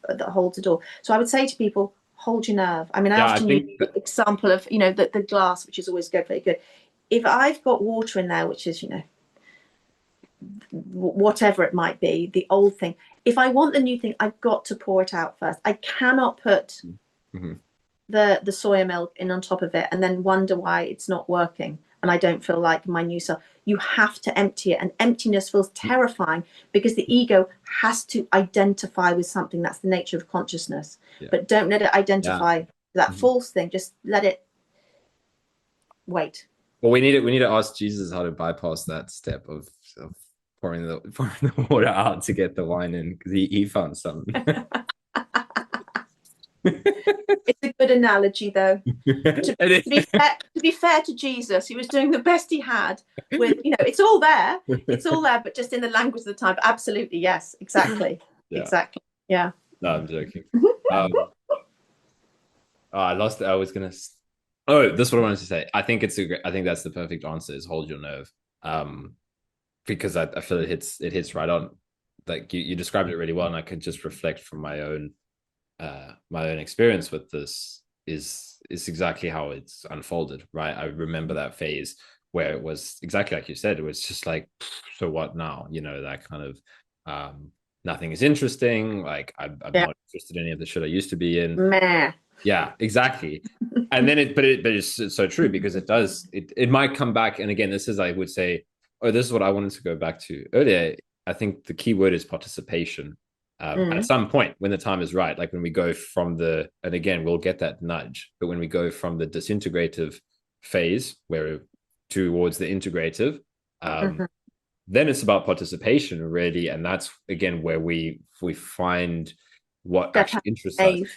that holds the door. So I would say to people, hold your nerve. I mean, I often use the example of, the glass, which is always good, very good. If I've got water in there, which is, whatever it might be, the old thing, if I want the new thing, I've got to pour it out first. I cannot put the soya milk in on top of it and then wonder why it's not working and I don't feel like my new self. You have to empty it, and emptiness feels terrifying because the ego has to identify with something. That's the nature of consciousness. But don't let it identify that false thing. Just let it wait. Well, we need to ask Jesus how to bypass that step of pouring the water out to get the wine in, because he found something. It's a good analogy, though. To be fair to Jesus, he was doing the best he had with, it's all there, but just in the language of the time. But absolutely, yes, exactly, exactly, yeah. No, I'm joking. I lost it. I was gonna. Oh, this is what I wanted to say. I think that's the perfect answer. Is hold your nerve, because I feel it hits right on. Like you described it really well, and I could just reflect from my own experience with this. Is exactly how it's unfolded, right? I remember that phase where it was exactly like you said. It was just like, so what now? That kind of nothing is interesting. Like I'm not interested in any of the shit I used to be in. Meh. Yeah, exactly. And then it's so true, because it might come back. And again, this is, I would say, this is what I wanted to go back to earlier. I think the key word is participation. At some point when the time is right, like when we go from and again, we'll get that nudge, but when we go from the disintegrative phase towards the integrative, then it's about participation, really. And that's, again, where we find what actually interests us.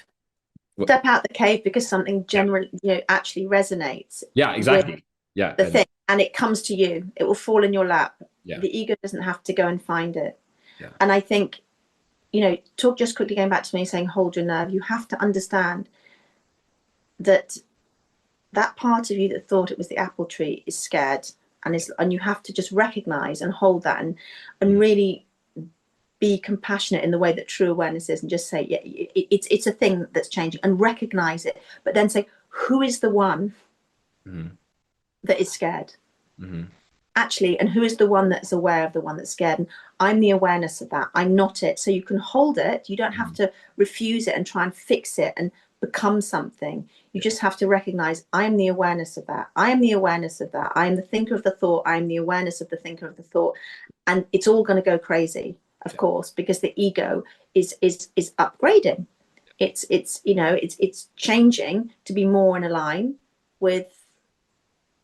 Step out the cave because something generally, actually resonates. Yeah, exactly. Yeah. The thing, and it comes to you. It will fall in your lap. Yeah. The ego doesn't have to go and find it. Yeah. And I think, just quickly going back to me saying, hold your nerve. You have to understand that part of you that thought it was the apple tree is scared, and you have to just recognize and hold that and really be compassionate in the way that true awareness is, and just say, yeah, it's a thing that's changing, and recognize it, but then say, who is the one that is scared? Actually, and who is the one that's aware of the one that's scared? And I'm the awareness of that. I'm not it. So you can hold it. You don't have to refuse it and try and fix it and become something. You just have to recognize, I am the awareness of that. I am the awareness of that. I am the thinker of the thought. I am the awareness of the thinker of the thought. And it's all going to go crazy, of course, because the ego is upgrading. It's changing to be more in a line with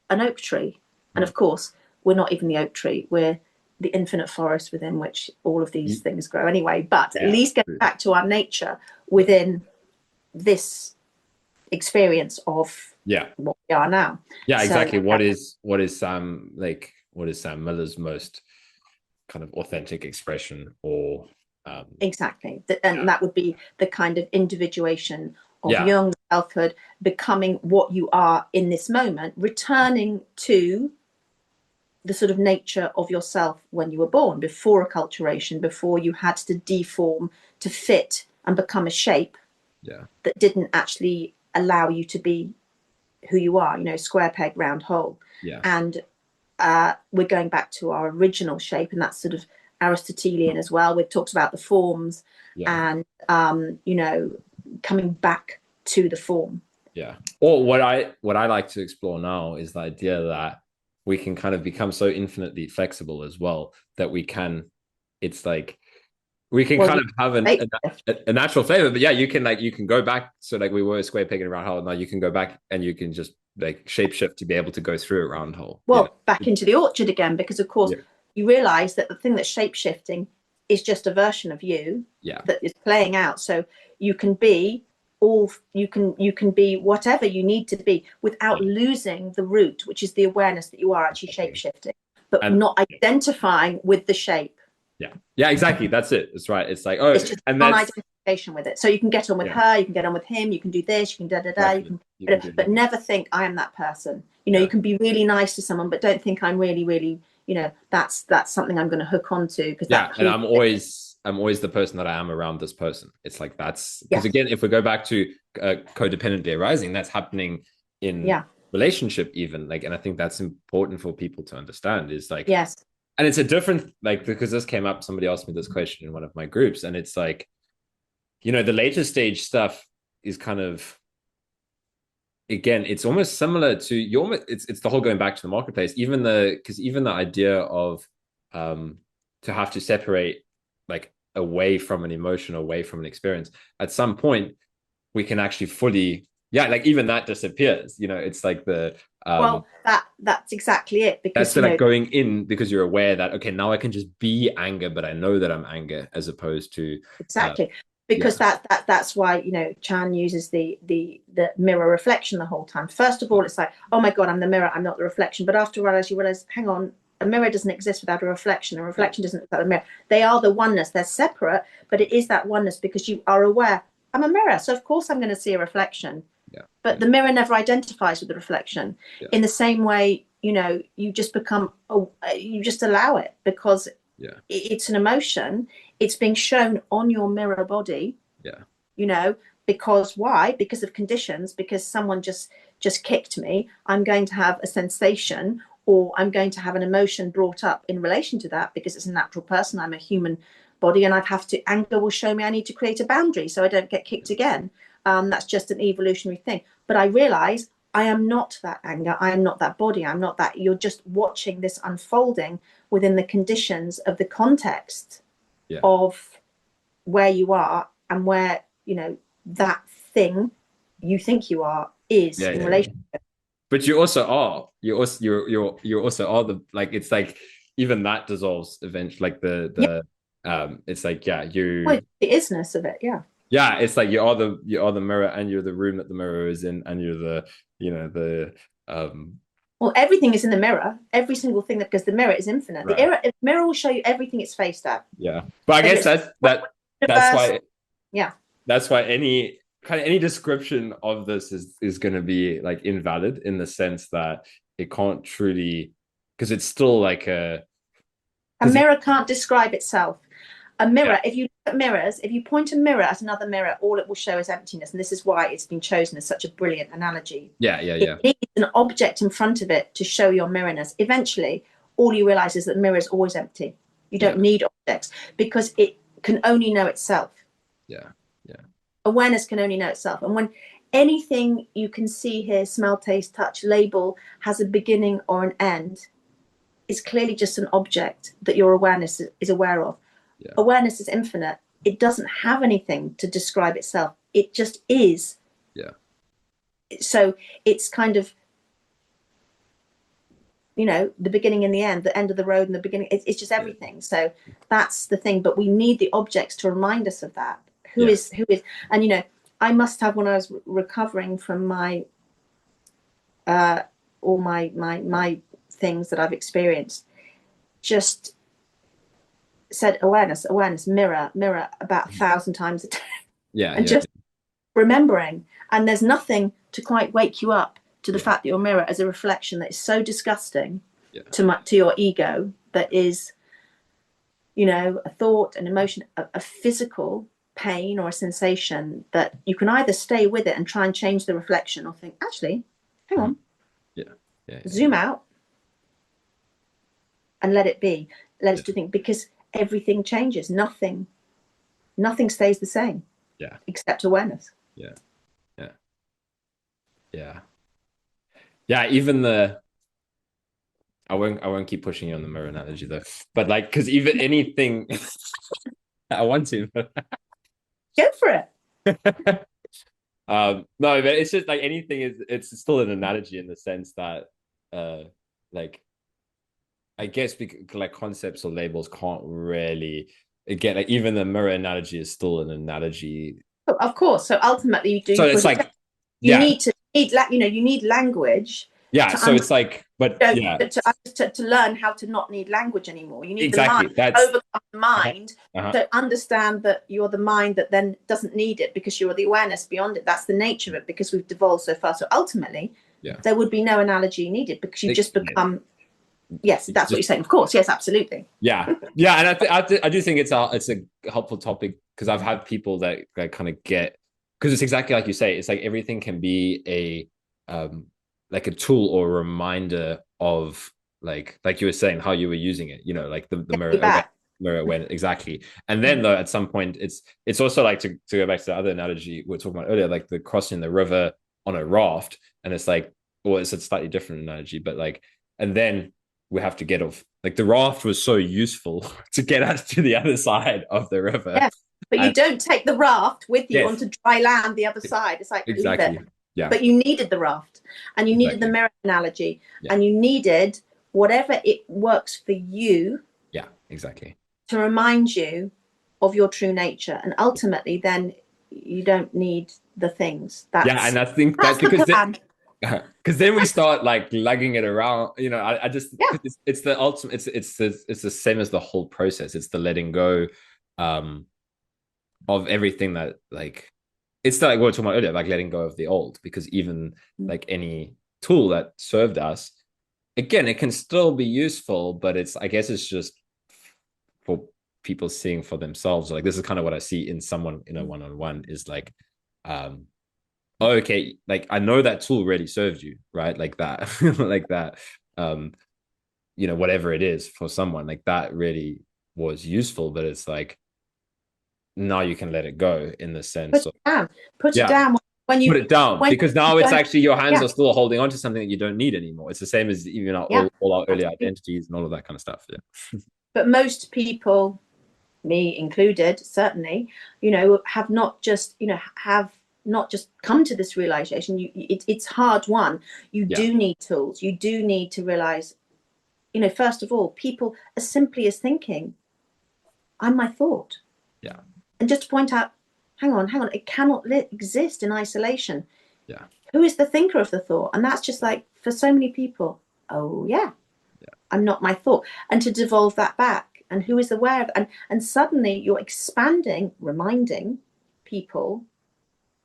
an oak tree. And of course, we're not even the oak tree. We're the infinite forest within which all of these things grow anyway. But at least get back to our nature within this experience of what we are now. Yeah, exactly. What is Sam Miller's most kind of authentic expression, or exactly, and that would be the kind of individuation of young selfhood, becoming what you are in this moment, returning to the sort of nature of yourself when you were born, before acculturation, before you had to deform to fit and become a shape that didn't actually allow you to be who you are, square peg, round hole. And we're going back to our original shape, and that's sort of Aristotelian as well. We've talked about the forms and coming back to the form. Or what I like to explore now is the idea that we can kind of become so infinitely flexible as well, that we can kind of have a natural flavor. But you can go back. So like we were a square peg in a round hole. Now you can go back and you can just like shapeshift to be able to go through a round hole. Back into the orchard again, because of course you realize that the thing that's shape-shifting is just a version of you Yeah. that is playing out. So you can be all, you can be whatever you need to be without losing the root, which is the awareness that you are actually shape shifting, but And not identifying with the shape. yeah, exactly. That's it. That's right. It's like, oh, It's just and that's non-identification with it. So you can get on with her, you can get on with him, you can do this, you can da da da, exactly. You can do but never think I am that person. You know, you can be really nice to someone, but don't think I'm really, really, you know, that's something I'm going to hook onto, because and I'm always the person that I am around this person. It's like, that's because again, if we go back to codependently arising, that's happening in relationship even, like, and I think that's important for people to understand, is like, yes. And it's a different, like, because this came up, somebody asked me this question in one of my groups, and it's like, you know, the later stage stuff is kind of, again, it's almost similar to your, it's the whole going back to the marketplace, because even the idea of to have to separate, like, away from an emotion, away from an experience, at some point we can actually fully, like, even that disappears, you know. It's like the Well, that's exactly it, because that's like going in, because you're aware that, okay, now I can just be anger, but I know that I'm anger, as opposed to exactly, because that's why, you know, Chan uses the mirror reflection the whole time. First of all, it's like, oh my god, I'm the mirror, I'm not the reflection. But after a while, as you realize, hang on, a mirror doesn't exist without a reflection. A reflection doesn't exist without a mirror. They are the oneness. They're separate, but it is that oneness, because you are aware, I'm a mirror, so of course I'm going to see a reflection. But the mirror never identifies with the reflection. In the same way, you know, you just become, you just allow it, because it's an emotion. It's being shown on your mirror body. You know, because why? Because of conditions. Because someone just kicked me. I'm going to have a sensation, or I'm going to have an emotion brought up in relation to that, because it's a natural person. I'm a human body, and I'd have to, anger will show me I need to create a boundary so I don't get kicked again. That's just an evolutionary thing. But I realize I am not that anger. I am not that body. I'm not that. You're just watching this unfolding within the conditions of the context of where you are, and where, you know, that thing you think you are is in relationship. But you also are. You also are the, like, it's like, even that dissolves eventually. Like it's like, well, the isness of it, it's like you are the mirror, and you're the room that the mirror is in, and you're the, you know, the well, everything is in the mirror, every single thing, that, because the mirror is infinite. The mirror will show you everything it's faced at. But I guess that's why that's why any description of this is going to be, like, invalid, in the sense that it can't truly, because it's still like a mirror can't describe itself. A mirror, if you look at mirrors, if you point a mirror at another mirror, all it will show is emptiness. And this is why it's been chosen as such a brilliant analogy. It needs an object in front of it to show your mirrorness. Eventually, all you realize is that the mirror is always empty. You don't need objects, because it can only know itself. Awareness can only know itself. And when anything you can see, hear, smell, taste, touch, label has a beginning or an end, it's clearly just an object that your awareness is aware of. Awareness is infinite. It doesn't have anything to describe itself. It just is. So it's kind of, you know, the beginning and the end, the end of the road and the beginning. It's just everything. So that's the thing. But we need the objects to remind us of that. Who is, and, you know, I must have, when I was recovering from my all my things that I've experienced, just said awareness, mirror about 1,000 times a day. And just remembering. And there's nothing to quite wake you up to the fact that your mirror is a reflection that is so disgusting to your ego, that is, you know, a thought, an emotion, a physical pain or a sensation, that you can either stay with it and try and change the reflection, or think, actually, hang on, zoom out and let it be. Let us to think, because everything changes. Nothing stays the same. Except awareness. Even the, I won't keep pushing you on the mirror analogy though, but, like, because even anything I want to go for it. No, but it's just like anything it's still an analogy, in the sense that like, I guess, because, like, concepts or labels can't really again, like even the mirror analogy is still an analogy. Of course. So ultimately, you do So it's put it down. like, You yeah, you need language yeah. to So understand. it's like, but yeah, To learn how to not need language anymore. You need the mind, exactly. That's overcome the uh-huh, mind, uh-huh, to understand that you're the mind that then doesn't need it because you're the awareness beyond it. That's the nature of it because we've devolved so far. So ultimately, yeah. there would be no analogy needed because you just Yeah. become, yes, that's what Just you're saying. Of course, yes, absolutely. yeah, yeah, and I do think it's a helpful topic because I've had people that kind of get because it's exactly like you say. It's like everything can be like a tool or a reminder of like you were saying how you were using it. You know, like the Get you mirror back. mirror awareness exactly. And then though, at some point, it's also like to go back to the other analogy we were talking about earlier, like the crossing the river on a raft, and it's like, well, it's a slightly different analogy, but like, and then we have to get off. Like the raft was so useful to get us to the other side of the river. Yeah. But you And don't take the raft with you yes, onto dry land the other side. It's like, leave it. exactly. Yeah, But you needed the raft and you needed the exactly. mirror analogy Yeah, and you needed whatever it works for you yeah, exactly. to remind you of your true nature. And ultimately, then you don't need the things. Yeah, and I think that That's the plan. because then we start like lugging it around. You know, I just Yeah. because it's the ultimate. It's the same as the whole process. It's the letting go, um, of everything that like it's like what we were talking about earlier, like letting go of the old. Because even like any tool that served us, again, it can still be useful, but it's I guess it's just for people seeing for themselves. Like this is kind of what I see in someone in a one-on-one is like, um, oh, okay, like I know that tool really served you, right? Like that, like that, um, you know, whatever it is for someone, like that really was useful, but it's like now you can let it go in the Put sense it of down. Put it yeah, down put it down when because you now it's don't. actually your hands Yeah. are still holding on to something that you don't need anymore. It's the same as even Yeah. all our early Absolutely. identities and all of that kind of stuff. Yeah, But most people, me included, certainly, have not just, have not just come to this realization. It's hard won. You yeah, do need tools. You do need to realize, first of all, people as simply as thinking, I'm my thought. yeah, And just to point out, hang on, it cannot exist in isolation. yeah, Who is the thinker of the thought? And that's just like, for so many people, oh, yeah, yeah, I'm not my thought. And to devolve that back, and who is aware of, and suddenly you're expanding, reminding people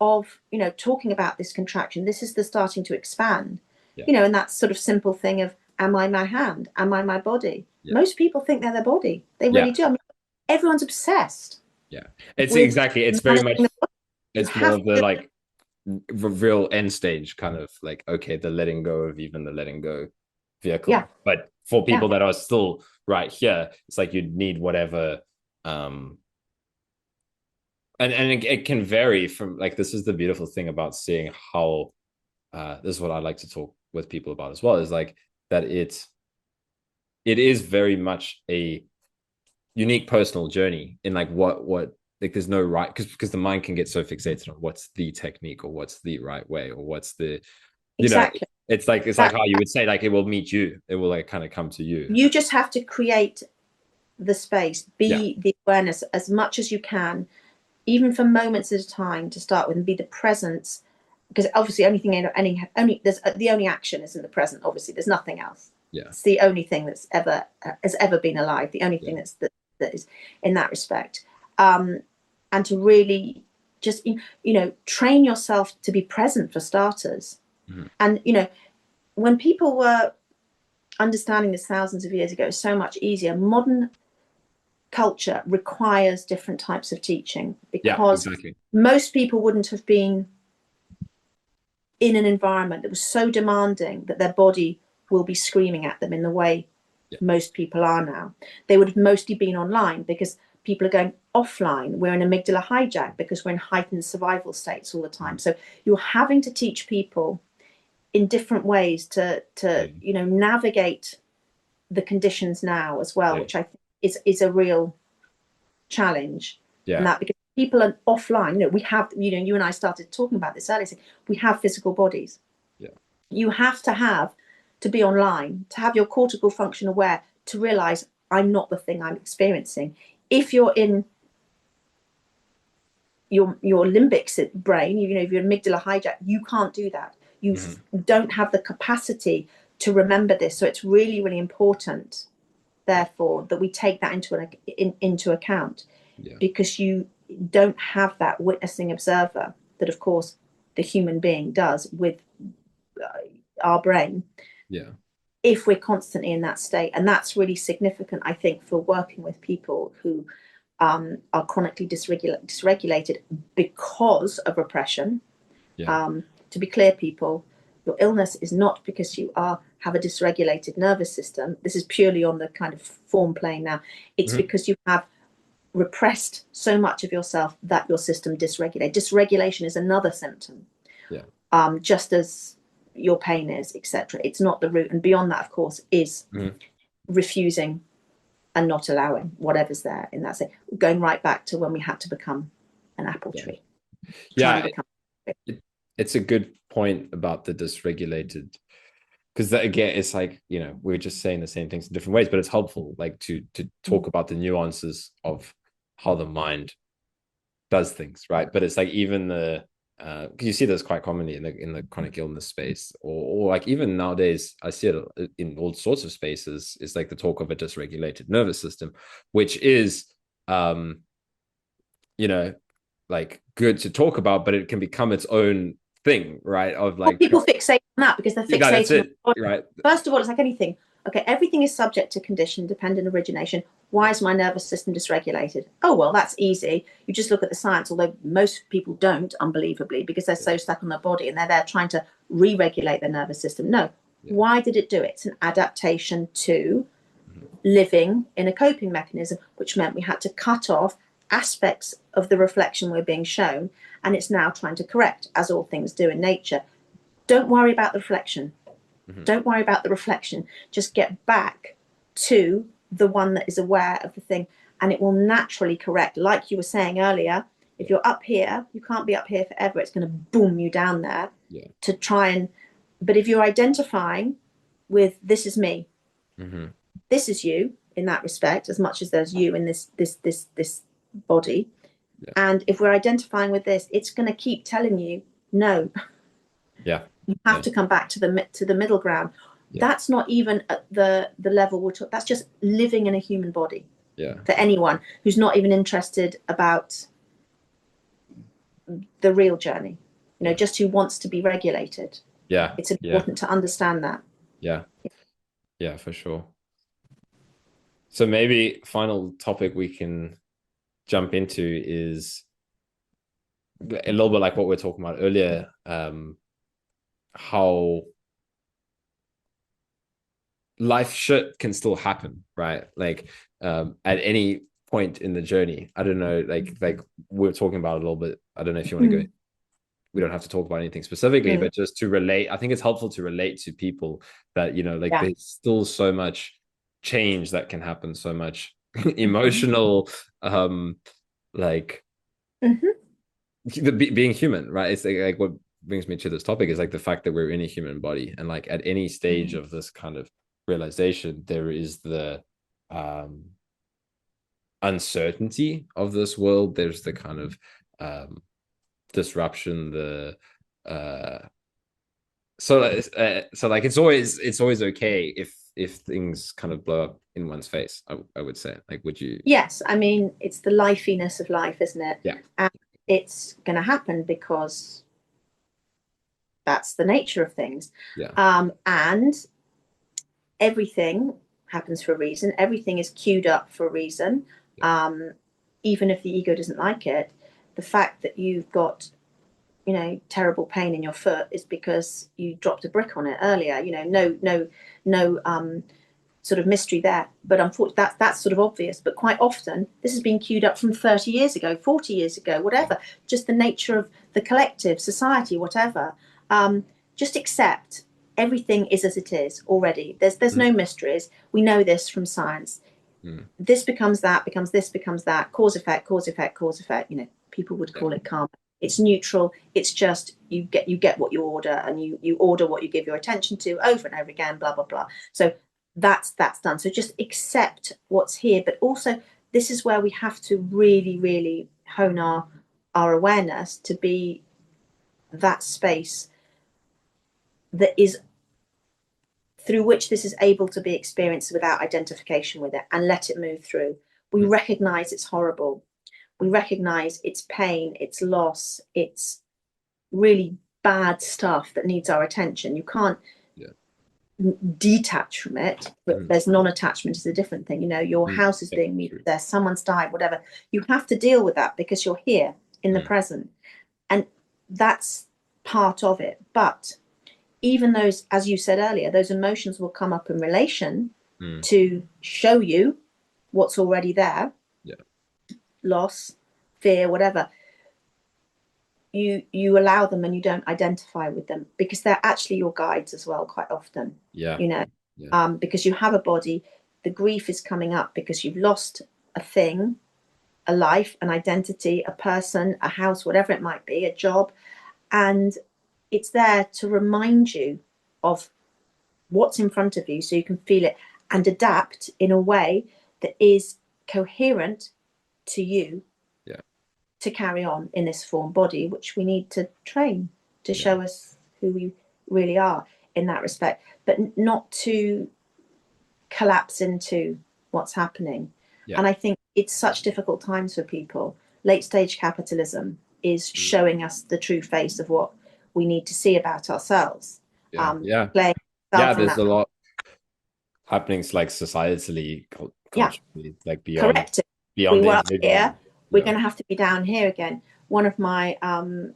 of, talking about this contraction. This is the starting to expand, yeah, and that sort of simple thing of, am I my hand? Am I my body? yeah, Most people think they're their body. They really yeah, do. I mean, everyone's obsessed yeah. It's with exactly. It's very managing much. the body. You It's more have of the to, like real end stage kind of like okay the letting go of even the letting go yeah, vehicle, but for yeah, people that are still right here it's like you need whatever, um and it can vary from like this is the beautiful thing about seeing how this is what I like to talk with people about as well is like that it is very much a unique personal journey in like what like there's no right because the mind can get so fixated on what's the technique or what's the right way or what's the you know exactly. it's like That how you would say like it will meet you it will like kind of come to you. you just have to create the space, Yeah, be the awareness as much as you can, even for moments at a time to start with, and be the presence. Because obviously, only there's the only action is in the present. Obviously, there's nothing else. yeah, It's the only thing that's ever has ever been alive. The only yeah, thing that is in that respect, um, and to really just train yourself to be present for starters. mm-hmm. And when people were understanding this thousands of years ago, it's so much easier. Modern culture requires different types of teaching Yeah, because exactly. most people wouldn't have been in an environment that was so demanding that their body will be screaming at them in the way Yeah, most people are now. They would have mostly been online because people are going offline. We're in amygdala hijack because we're in heightened survival states all the time. mm-hmm. So you're having to teach people in different ways to Yeah, navigate the conditions now as well, yeah, which I think is a real challenge. And yeah, that because people are offline, we have, you and I started talking about this earlier, saying we have physical bodies. yeah, You have to be online, to have your cortical function aware, to realize I'm not the thing I'm experiencing. if you're in your limbic brain, if your amygdala hijack, you can't do that. You don't have the capacity to remember this. So it's really, really important, therefore, that we take that into account, because you don't have that witnessing observer that, of course, the human being does with our brain. Yeah. If we're constantly in that state, and that's really significant, I think, for working with people who are chronically dysregulated because of repression. To be clear, people, your illness is not because you have a dysregulated nervous system. This is purely on the kind of form plane now. It's because you have repressed so much of yourself that your system dysregulates. Dysregulation is another symptom, just as your pain is, etc. It's not the root, and beyond that, of course, is refusing and not allowing whatever's there in that state, going right back to when we had to become an apple tree. It's a good point about the dysregulated, because that, again, it's like, we're just saying the same things in different ways, but it's helpful, like, to talk about the nuances of how the mind does things, right? But it's like, even the because you see this quite commonly in the chronic illness space, or like even nowadays I see it in all sorts of spaces. It's like the talk of a dysregulated nervous system, which is like good to talk about, but it can become its own thing, right? Of like, people fixate on that because they're fixated on it, right? First of all, it's like anything. Okay, everything is subject to condition, dependent origination. Why is my nervous system dysregulated? Oh, well, that's easy. You just look at the science, although most people don't, unbelievably, because they're so stuck on their body and they're there trying to re-regulate their nervous system. No. Why did it do it? It's an adaptation to living in a coping mechanism, which meant we had to cut off aspects of the reflection we're being shown, and it's now trying to correct, as all things do in nature. Don't worry about the reflection. Don't worry about the reflection. Just get back to the one that is aware of the thing, and it will naturally correct. Like you were saying earlier, if you're up here, you can't be up here forever. It's going to boom you down there to try and. But if you're identifying with this is me, this is you in that respect, as much as there's you in this body, and if we're identifying with this, it's going to keep telling you no. You have to come back to the middle ground. That's not even at the level we're talking. That's just living in a human body. For anyone who's not even interested about the real journey, just who wants to be regulated. It's important to understand that. Yeah, for sure. So maybe final topic we can jump into is a little bit like what we were talking about earlier. How life shit can still happen, right? Like at any point in the journey. I don't know, like we were talking about a little bit. I don't know if you want to go. We don't have to talk about anything specifically, but just to relate. I think it's helpful to relate to people that, there's still so much change that can happen, so much emotional, being human, right? It's like what brings me to this topic is like the fact that we're in a human body, and like at any stage of this kind of realization, there is the uncertainty of this world. There's the kind of disruption, the so like it's always okay if things kind of blow up in one's face. I would say, like, would you? Yes, I mean, it's the lifeiness of life, isn't it? And it's going to happen because that's the nature of things. And everything happens for a reason. Everything is queued up for a reason. Even if the ego doesn't like it, the fact that you've got, terrible pain in your foot is because you dropped a brick on it earlier. No sort of mystery there. But unfortunately, that's sort of obvious. But quite often, this has been queued up from 30 years ago, 40 years ago, whatever. Just the nature of the collective, society, whatever. Just accept everything is as it is already. There's no mysteries. We know this from science. This becomes that, becomes this, becomes that. Cause effect, cause effect, cause effect. People would call it karma. It's neutral. It's just you get what you order, and you order what you give your attention to over and over again. Blah blah blah. So that's done. So just accept what's here, but also this is where we have to really, really hone our awareness to be that space that is through which this is able to be experienced without identification with it, and let it move through. We recognize it's horrible. We recognize it's pain, it's loss, it's really bad stuff that needs our attention. You can't detach from it, but there's non-attachment is a different thing. You know, your house is being moved, there's someone's died, whatever. You have to deal with that because you're here in the present, and that's part of it. But even those, as you said earlier, those emotions will come up in relation to show you what's already there. Loss, fear, whatever. You allow them and you don't identify with them because they're actually your guides as well, quite often. You know, because you have a body, the grief is coming up because you've lost a thing, a life, an identity, a person, a house, whatever it might be, a job, and it's there to remind you of what's in front of you so you can feel it and adapt in a way that is coherent to you to carry on in this form body, which we need to train to show us who we really are in that respect, but not to collapse into what's happening. And I think it's such difficult times for people. Late stage capitalism is showing us the true face of what we need to see about ourselves. There's a lot happening, like societally, culturally, like beyond Corrective. beyond we the were up individual. here, we're going to have to be down here again. One of my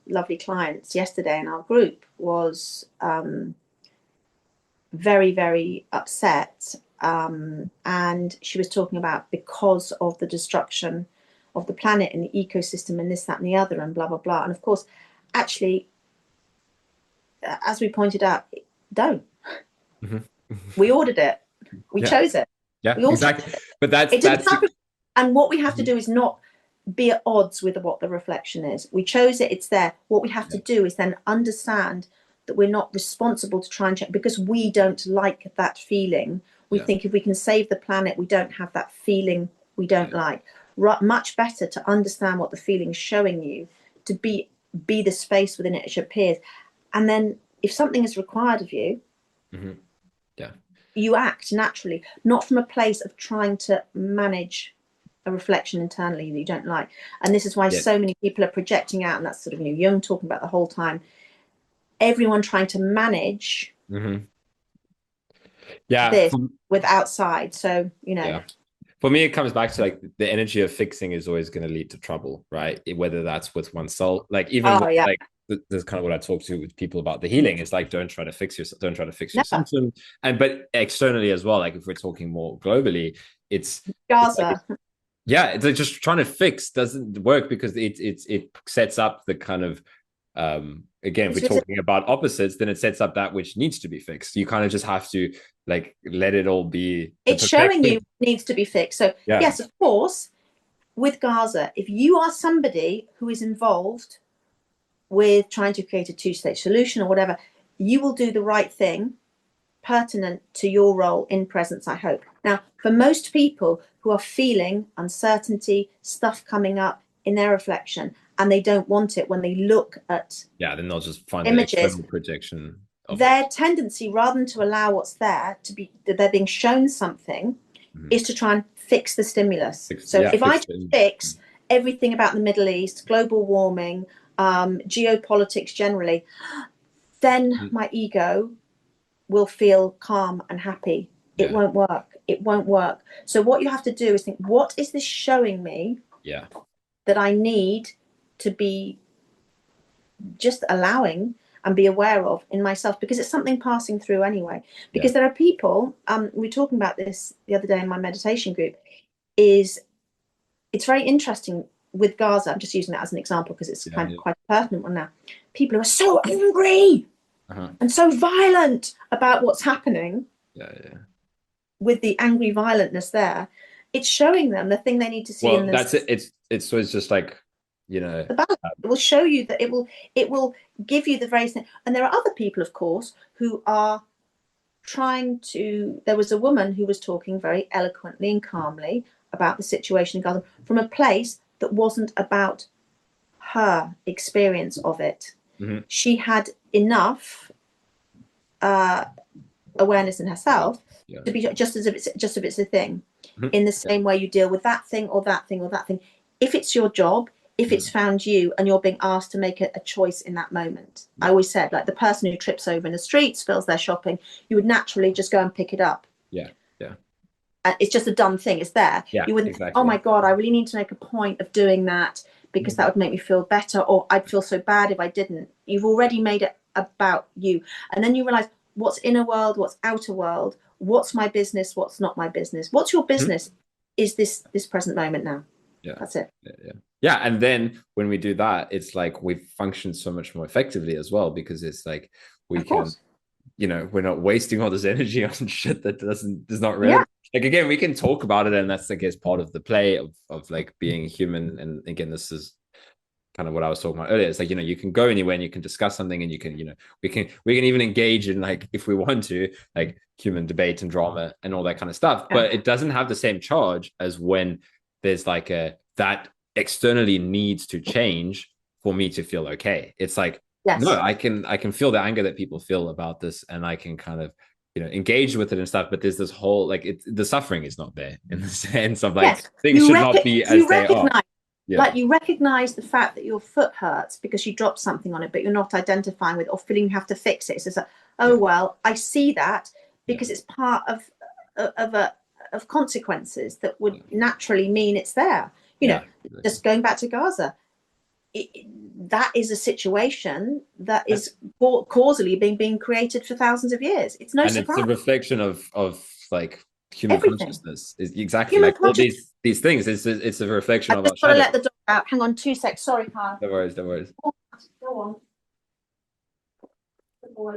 lovely clients yesterday in our group was very, very upset, and she was talking about because of the destruction of the planet and the ecosystem and this, that, and the other, and blah blah blah. And of course, actually, as we pointed out, don't. We ordered it. We chose it. We all exactly. But that's happen. And what we have to do is not be at odds with what the reflection is. We chose it. It's there. What we have to do is then understand that we're not responsible to try and check because we don't like that feeling. We think if we can save the planet, we don't have that feeling we don't like. Much better to understand what the feeling is showing you, to be the space within it which appears. And then if something is required of you, you act naturally, not from a place of trying to manage a reflection internally that you don't like. And this is why so many people are projecting out, and that's sort of Jung talking about the whole time. Everyone trying to manage this with outside. So, you know. For me, it comes back to like the energy of fixing is always going to lead to trouble, right? Whether that's with oneself, like even like that's kind of what I talk to with people about the healing. It's like don't try to fix your symptom, but externally as well. Like if we're talking more globally, it's Gaza. It's like just trying to fix doesn't work because it sets up the kind of again, if we're talking about opposites, then it sets up that which needs to be fixed. You kind of just have to like let it all be. It's showing you needs to be fixed. So yes, of course, with Gaza, if you are somebody who is involved with trying to create a two-state solution or whatever, you will do the right thing pertinent to your role in presence, I hope. Now, for most people who are feeling uncertainty, stuff coming up in their reflection, and they don't want it when they look at then they'll just find images, an external projection of their tendency, rather than to allow what's there to be, that they're being shown something, is to try and fix the stimulus. If I fix everything about the Middle East, global warming, geopolitics generally, then my ego will feel calm and happy. It won't work. It won't work. So what you have to do is think, what is this showing me that I need to be just allowing and be aware of in myself, because it's something passing through anyway. Because there are people, we were talking about this the other day in my meditation group, it's very interesting with Gaza. I'm just using that as an example because it's kind of quite a pertinent one now. People who are so angry and so violent about what's happening with the angry violentness there, it's showing them the thing they need to see. Well, that's it. It's always just like, you know, the balance. It will show you that it will give you the very thing. And there are other people, of course, who are trying to. There was a woman who was talking very eloquently and calmly about the situation in Gaza from a place that wasn't about her experience of it. She had enough awareness in herself to be just as if it's a thing, in the same way you deal with that thing or that thing or that thing. If it's your job, if it's found you and you're being asked to make a choice in that moment. I always said, like, the person who trips over in the street, spills their shopping, you would naturally just go and pick it up. It's just a dumb thing. It's there. You wouldn't think, oh my God, I really need to make a point of doing that because that would make me feel better, or I'd feel so bad if I didn't. You've already made it about you. And then you realize what's inner world, what's outer world, what's my business, what's not my business. What's your business is this present moment now. That's it. Yeah. And then when we do that, it's like we function so much more effectively as well, because it's like we can, you know, we're not wasting all this energy on shit that does not really like, again, we can talk about it, and that's, I guess, part of the play of like being human. And again, this is kind of what I was talking about earlier. It's like, you know, you can go anywhere and you can discuss something, and you can, you know, we can even engage in, like, if we want to, like, human debate and drama and all that kind of stuff, but it doesn't have the same charge as when there's like that externally needs to change for me to feel okay. It's like, no, I can feel the anger that people feel about this, and I can kind of, you know, engage with it and stuff, but there's this whole, like, the suffering is not there, in the sense of, like, things should not be as they are. Like, you recognize the fact that your foot hurts because you dropped something on it, but you're not identifying with or feeling you have to fix it. It's just like, oh well, I see that because it's part of consequences that would naturally mean it's there. You know, just going back to Gaza, that is a situation that is causally being created for thousands of years. It's no surprise. It's a reflection of like human consciousness. Is exactly human like all these things. It's a reflection of our shadow. I've got to let the dog out. Hang on 2 seconds. Sorry, Kyle. No worries. Go on. Good boy.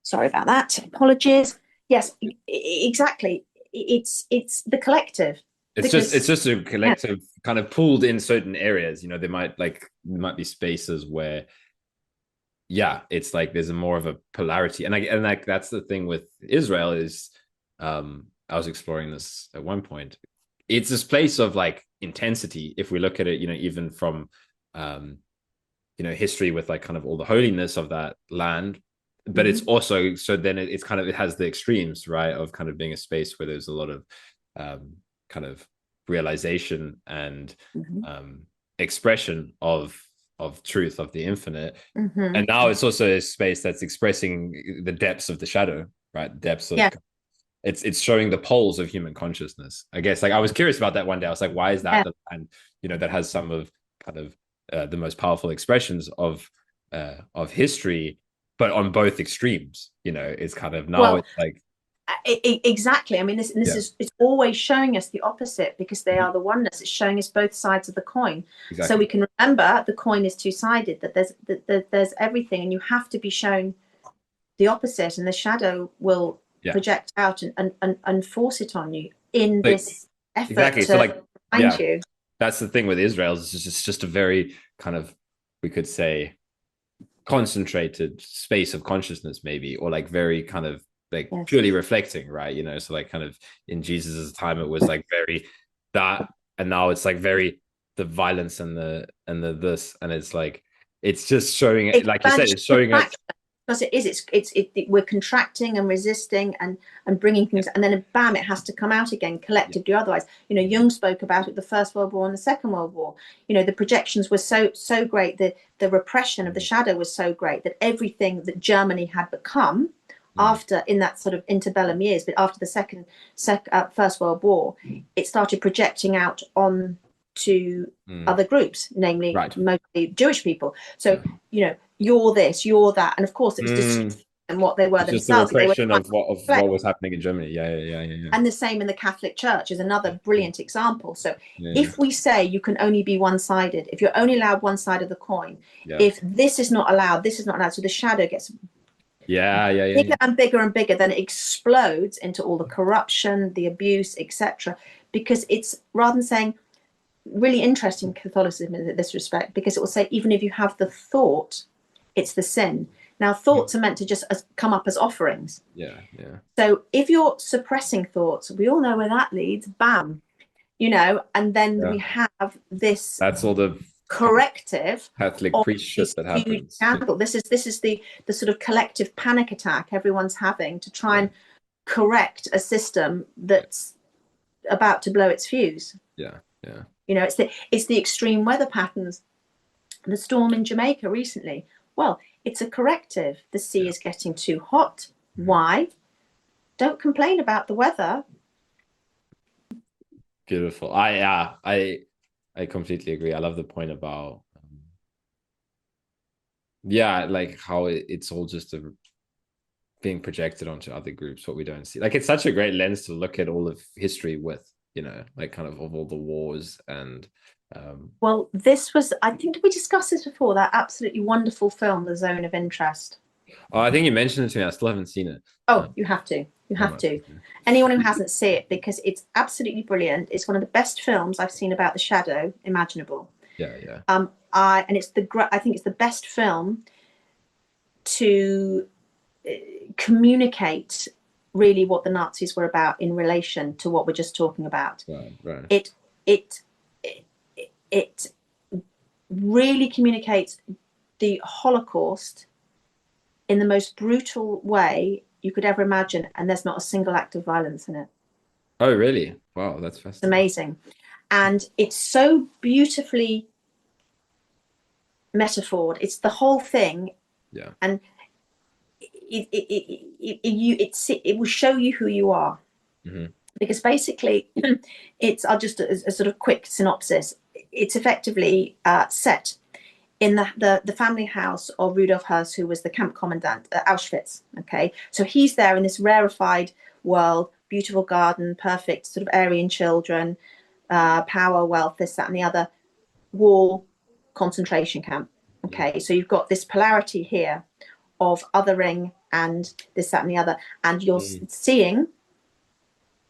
Sorry about that. Apologies. Yes, exactly. It's the collective. It's just a collective kind of pulled in certain areas. You know, there might be spaces where, it's like there's more of a polarity, and like that's the thing with Israel is, I was exploring this at one point. It's this place of like intensity. If we look at it, you know, even from, you know, history with like kind of all the holiness of that land. But it's also, so then it's kind of, it has the extremes, right, of kind of being a space where there's a lot of kind of realization and expression of truth, of the infinite. And now it's also a space that's expressing the depths of the shadow, right? Depths of it's showing the poles of human consciousness, I guess. Like, I was curious about that one day. I was like, why is that? And you know, that has some of kind of the most powerful expressions of history, but on both extremes. You know, it's kind of now it's like exactly. I mean, this is, it's always showing us the opposite, because they are the oneness. It's showing us both sides of the coin. So we can remember the coin is two-sided, that there's everything, and you have to be shown the opposite, and the shadow will project out and force it on you in this effort to find you. That's the thing with Israel. It's just a very kind of, we could say, concentrated space of consciousness, maybe, or like very kind of like purely reflecting, right? You know, so like kind of in Jesus's time it was like very that, and now it's like very the violence and the this, and it's like it's just showing it, like you said, it's showing us, because we're contracting and resisting and bringing things, and then bam, it has to come out again collectively. Otherwise, you know, Jung spoke about it, the First World War and the Second World War. You know, the projections were so great, the repression of the shadow was so great, that everything that Germany had become after, in that sort of interbellum years, but after the First World War, it started projecting out on to other groups, namely mostly Jewish people. So, you know, you're this, you're that, and of course it was just and what they were it's themselves. Just a reflection of what was happening in Germany. Yeah. And the same in the Catholic Church is another brilliant example. So if we say you can only be one-sided, if you're only allowed one side of the coin, if this is not allowed, this is not allowed, so the shadow gets bigger and bigger and bigger, then it explodes into all the corruption, the abuse, etc. Because it's, rather than saying, really interesting Catholicism in this respect, because it will say even if you have the thought, it's the sin. Now, thoughts are meant to just come up as offerings. Yeah, yeah. So if you're suppressing thoughts, we all know where that leads. Bam, and then Yeah. we have this That's all the corrective Catholic of priest shit this that huge happens. scandal. This is the sort of collective panic attack everyone's having to try Yeah. and correct a system that's about to blow its fuse. Yeah, yeah. It's the extreme weather patterns. The storm in Jamaica recently. Well, it's a corrective. The sea Yeah. is getting too hot. Why? Don't complain about the weather. Beautiful. I completely agree. I love the point about yeah, like how it's all just being projected onto other groups, what we don't see. Like it's such a great lens to look at all of history with, like kind of all the wars and Well, this was, I think, did we discuss this before? That absolutely wonderful film, The Zone of Interest. oh, I think you mentioned it to me. I still haven't seen it. Oh, you have to. You have to. Anyone who hasn't seen it, because it's absolutely brilliant. It's one of the best films I've seen about the shadow imaginable. Yeah, yeah. I think it's the best film to communicate really what the Nazis were about in relation to what we're just talking about. Right. It really communicates the Holocaust in the most brutal way you could ever imagine, and there's not a single act of violence in it. Oh, really? Wow, that's fascinating. It's amazing. And it's so beautifully metaphored. It's the whole thing. Yeah. And it will show you who you are. Mm-hmm. Because basically, I'll just a sort of quick synopsis. It's effectively set in the family house of Rudolf Höss, who was the camp commandant at Auschwitz. Okay, so he's there in this rarefied world, beautiful garden, perfect sort of Aryan children, power, wealth, this, that, and the other. War, concentration camp. Okay, so you've got this polarity here of othering and this, that, and the other, and you're seeing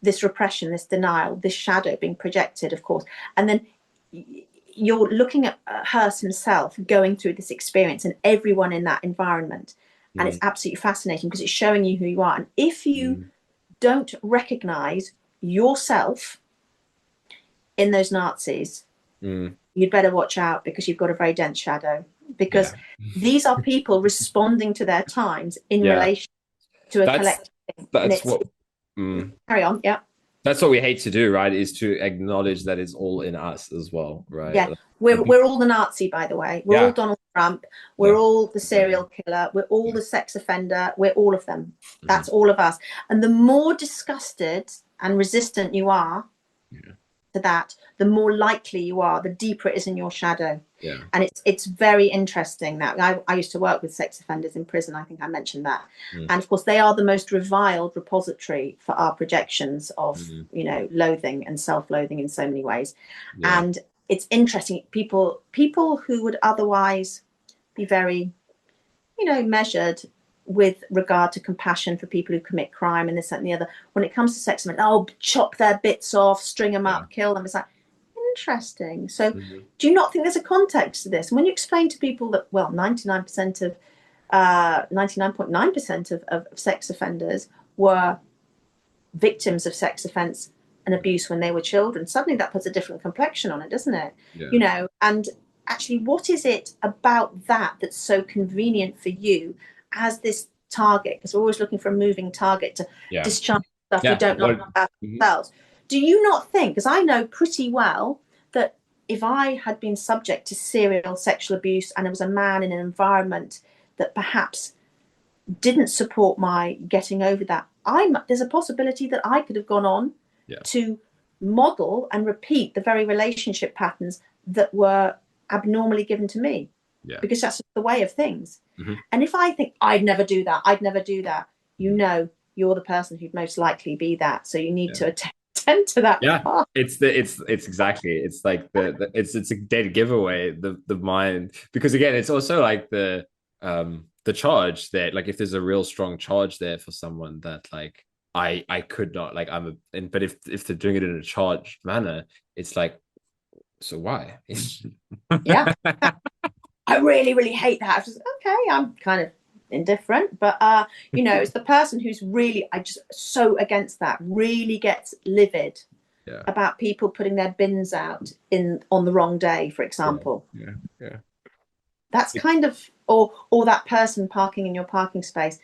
this repression, this denial, this shadow being projected, of course, and then you're looking at Höss himself going through this experience and everyone in that environment. And it's absolutely fascinating because it's showing you who you are. And if you don't recognize yourself in those Nazis, you'd better watch out, because you've got a very dense shadow. Because these are people responding to their times in relation to a collective thing. That's what... Carry on, yeah. That's what we hate to do, right? Is to acknowledge that it's all in us as well, right? Yeah, we're all the Nazi, by the way. We're all Donald Trump. We're all the serial killer. We're all the sex offender. We're all of them. That's all of us. And the more disgusted and resistant you are to that, the more likely you are, the deeper it is in your shadow. Yeah. And it's very interesting that I used to work with sex offenders in prison. I think I mentioned that. And of course, they are the most reviled repository for our projections of, loathing and self-loathing in so many ways. Yeah. And it's interesting. People who would otherwise be very, measured with regard to compassion for people who commit crime and this, that, and the other, when it comes to sex offenders, chop their bits off, string them up, kill them. It's like, interesting. So do you not think there's a context to this? And when you explain to people that, well, 99.9% of sex offenders were victims of sex offense and abuse when they were children, suddenly that puts a different complexion on it, doesn't it? Yeah. And actually, what is it about that that's so convenient for you as this target? Because we're always looking for a moving target to discharge stuff we don't like about ourselves. Do you not think, because I know pretty well that if I had been subject to serial sexual abuse and it was a man in an environment that perhaps didn't support my getting over that, there's a possibility that I could have gone on to model and repeat the very relationship patterns that were abnormally given to me, because that's the way of things. And if I think I'd never do that, you're the person who'd most likely be that. So you need to attend to that. It's exactly, it's like it's a dead giveaway, the mind, because again, it's also like the charge that, like, if there's a real strong charge there for someone that, like, I could not, like, but if they're doing it in a charged manner, it's like, so why? I really, really hate that. I was just, okay, I'm kind of indifferent, but you know, it's the person who's really, I just so against that, really gets livid Yeah. about people putting their bins out in on the wrong day, for example. Yeah. Yeah. That's kind of, or that person parking in your parking space,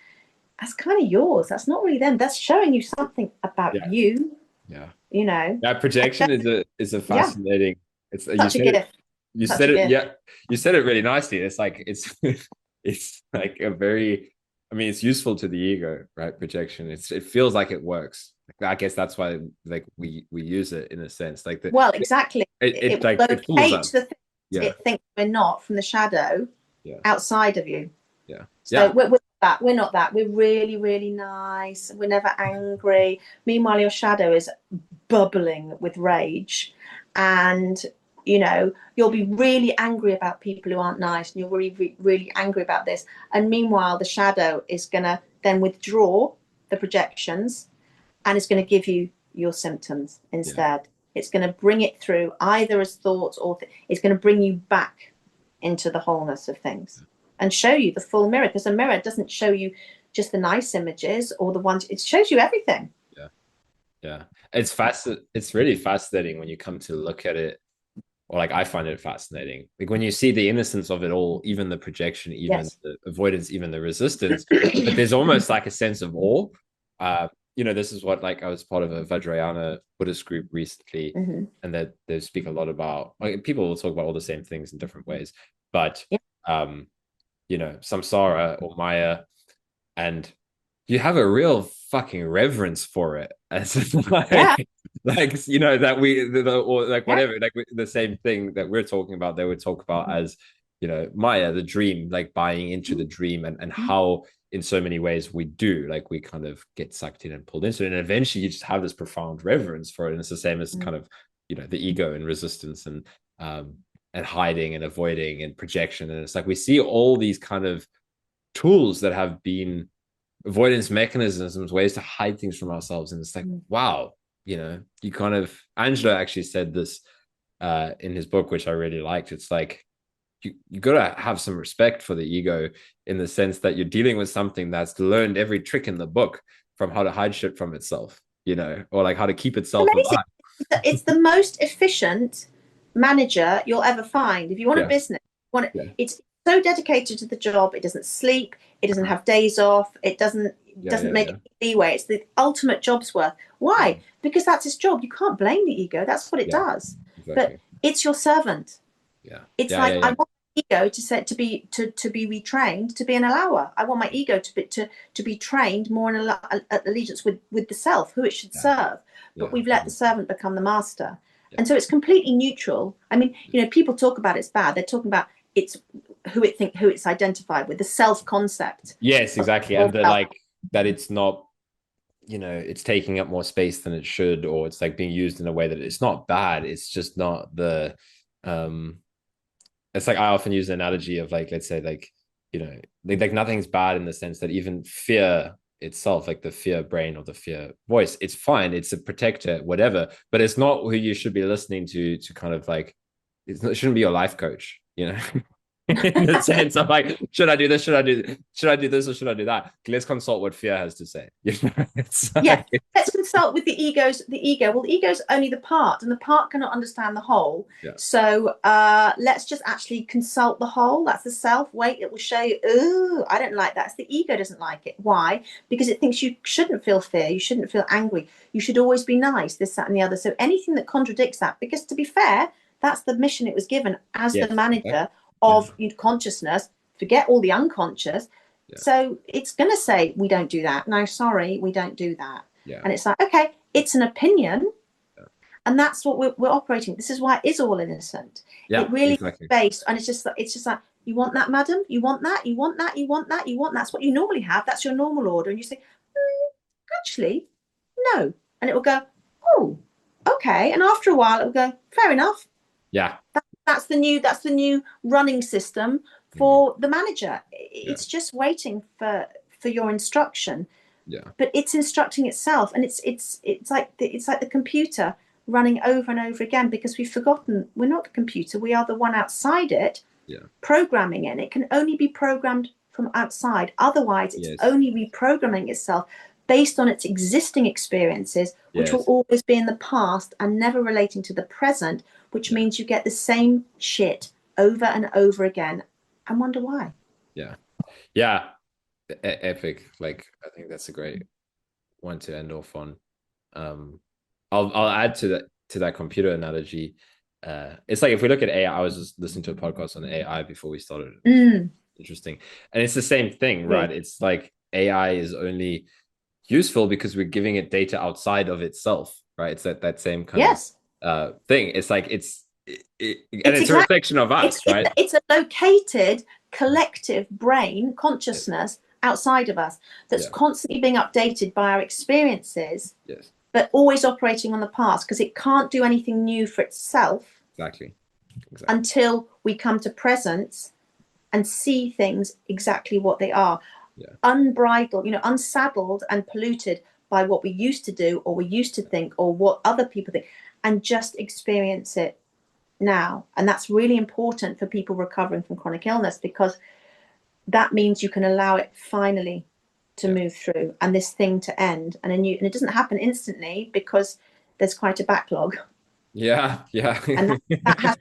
that's kind of yours. That's not really them. That's showing you something about Yeah. you, Yeah. you know. That projection is a Yeah, fascinating. It's such a gift. you Such said a it, gift. yeah, you said it really nicely. It's like it's like a very, I mean, it's useful to the ego, right? Projection. It feels like it works. I guess that's why like we use it in a sense. Like Well, exactly. it It like will it pulls locate up. the things Yeah. it thinks we're not from the shadow Yeah. outside of you. Yeah. So Yeah. we're that. We're not that. We're really, really nice. We're never angry. Meanwhile, your shadow is bubbling with rage, and you know you'll be really angry about people who aren't nice, and you're really, really angry about this. And meanwhile, the shadow is going to then withdraw the projections, and it's going to give you your symptoms Yeah. instead. It's going to bring it through either as thoughts or it's going to bring you back into the wholeness of things and show you the full mirror, because a mirror doesn't show you just the nice images or the ones, it shows you everything. Yeah. Yeah. It's really fascinating when you come to look at it, or like I find it fascinating. Like when you see the innocence of it all, even the projection, even Yes. the avoidance, even the resistance, but there's almost like a sense of awe. You know, this is what, like, I was part of a Vajrayana Buddhist group recently, Mm-hmm. and that they speak a lot about, like, people will talk about all the same things in different ways, but Yeah. you know, samsara or Maya, and you have a real fucking reverence for it. As Yeah. like you know that or like Yeah. whatever, like the same thing that we're talking about, they would talk about as, you know, Maya, the dream, like buying into the dream, and how in so many ways we do, like we kind of get sucked in and pulled into it, and eventually you just have this profound reverence for it. And it's the same as kind of, you know, the ego and resistance um and hiding and avoiding and projection. And it's like we see all these kind of tools that have been avoidance mechanisms, ways to hide things from ourselves. And it's like, wow, you know, you kind of, Angelo actually said this in his book, which I really liked. It's like, you got to have some respect for the ego, in the sense that you're dealing with something that's learned every trick in the book from how to hide shit from itself, you know, or like how to keep itself Amazing. alive. It's the most efficient manager you'll ever find. If you want a Yeah. business, Yeah. it's so dedicated to the job. It doesn't sleep. It doesn't have days off. It doesn't Yeah. Yeah. make Yeah. it leeway. It's the ultimate job's worth. Why? Because that's his job. You can't blame the ego. That's what it Yeah. does. But Exactly. it's your servant. Yeah. It's Yeah. like, Yeah. I Yeah. want my ego to be retrained to be an allower. I want my ego to be trained more in allegiance with the self, who it should Yeah. serve. But Yeah. we've let the servant become the master. Yeah. And so it's completely neutral. I mean, you know, people talk about it's bad. They're talking about it's who it's identified with, the self concept. Yes, exactly. And that, like, that it's not, you know, it's taking up more space than it should, or it's like being used in a way that it's not bad. It's just not the um it's like, I often use the analogy of, like, let's say, like, you know, like nothing's bad in the sense that even fear itself, like the fear brain or the fear voice, it's fine, it's a protector, whatever, but it's not who you should be listening to kind of like, it shouldn't be your life coach, you know. In the sense of like, should I do this? Should I do this, or should I do that? Let's consult what fear has to say. You know, it's Yeah, like, let's consult with the egos. The ego, well, the ego's only the part, and the part cannot understand the whole. yeah, So let's just actually consult the whole. That's the self. Wait, it will show you. Oh, I don't like that. It's the ego doesn't like it. Why? Because it thinks you shouldn't feel fear. You shouldn't feel angry. You should always be nice. This, that, and the other. So anything that contradicts that, because to be fair, that's the mission it was given as the yes, manager yeah, of consciousness. Forget all the unconscious. yeah, So it's going to say, we don't do that. No, sorry, we don't do that. yeah, And it's like, okay, it's an opinion. yeah, And that's what we're operating. This is why it is all innocent. It yeah, really is exactly, based. And it's just like, you want that, madam? You want that? You want that? You want that? You want that's what you normally have. That's your normal order. And you say, actually, no. And it will go, oh, okay. And after a while, it will go, fair enough. yeah, That's the new running system for the manager. It's just waiting for your instruction. yeah, But it's instructing itself, and it's like the computer running over and over again, because we've forgotten we're not the computer. We are the one outside it, yeah, programming it. And it can only be programmed from outside. Otherwise, it's Yes. only reprogramming itself based on its existing experiences, which will Yes. always be in the past and never relating to the present, which Yeah. means you get the same shit over and over again and wonder why. Yeah. Yeah. Epic. Like, I think that's a great one to end off on. Um, I'll add to that computer analogy. It's like if we look at AI, I was just listening to a podcast on AI before we started. Interesting. And it's the same thing, right? It's like AI is only useful because we're giving it data outside of itself, right? It's that same kind Yes. of thing. It's like and It's it's a exactly, reflection of us, right? it's a located collective brain consciousness outside of us that's Yeah. constantly being updated by our experiences, Yes. but always operating on the past because it can't do anything new for itself Exactly. until we come to presence and see things exactly what they are. Yeah. Unbridled, unsaddled and polluted by what we used to do or we used to think or what other people think, and just experience it now. And that's really important for people recovering from chronic illness, because that means you can allow it finally to move through and this thing to end. And it doesn't happen instantly because there's quite a backlog. Yeah. And that has,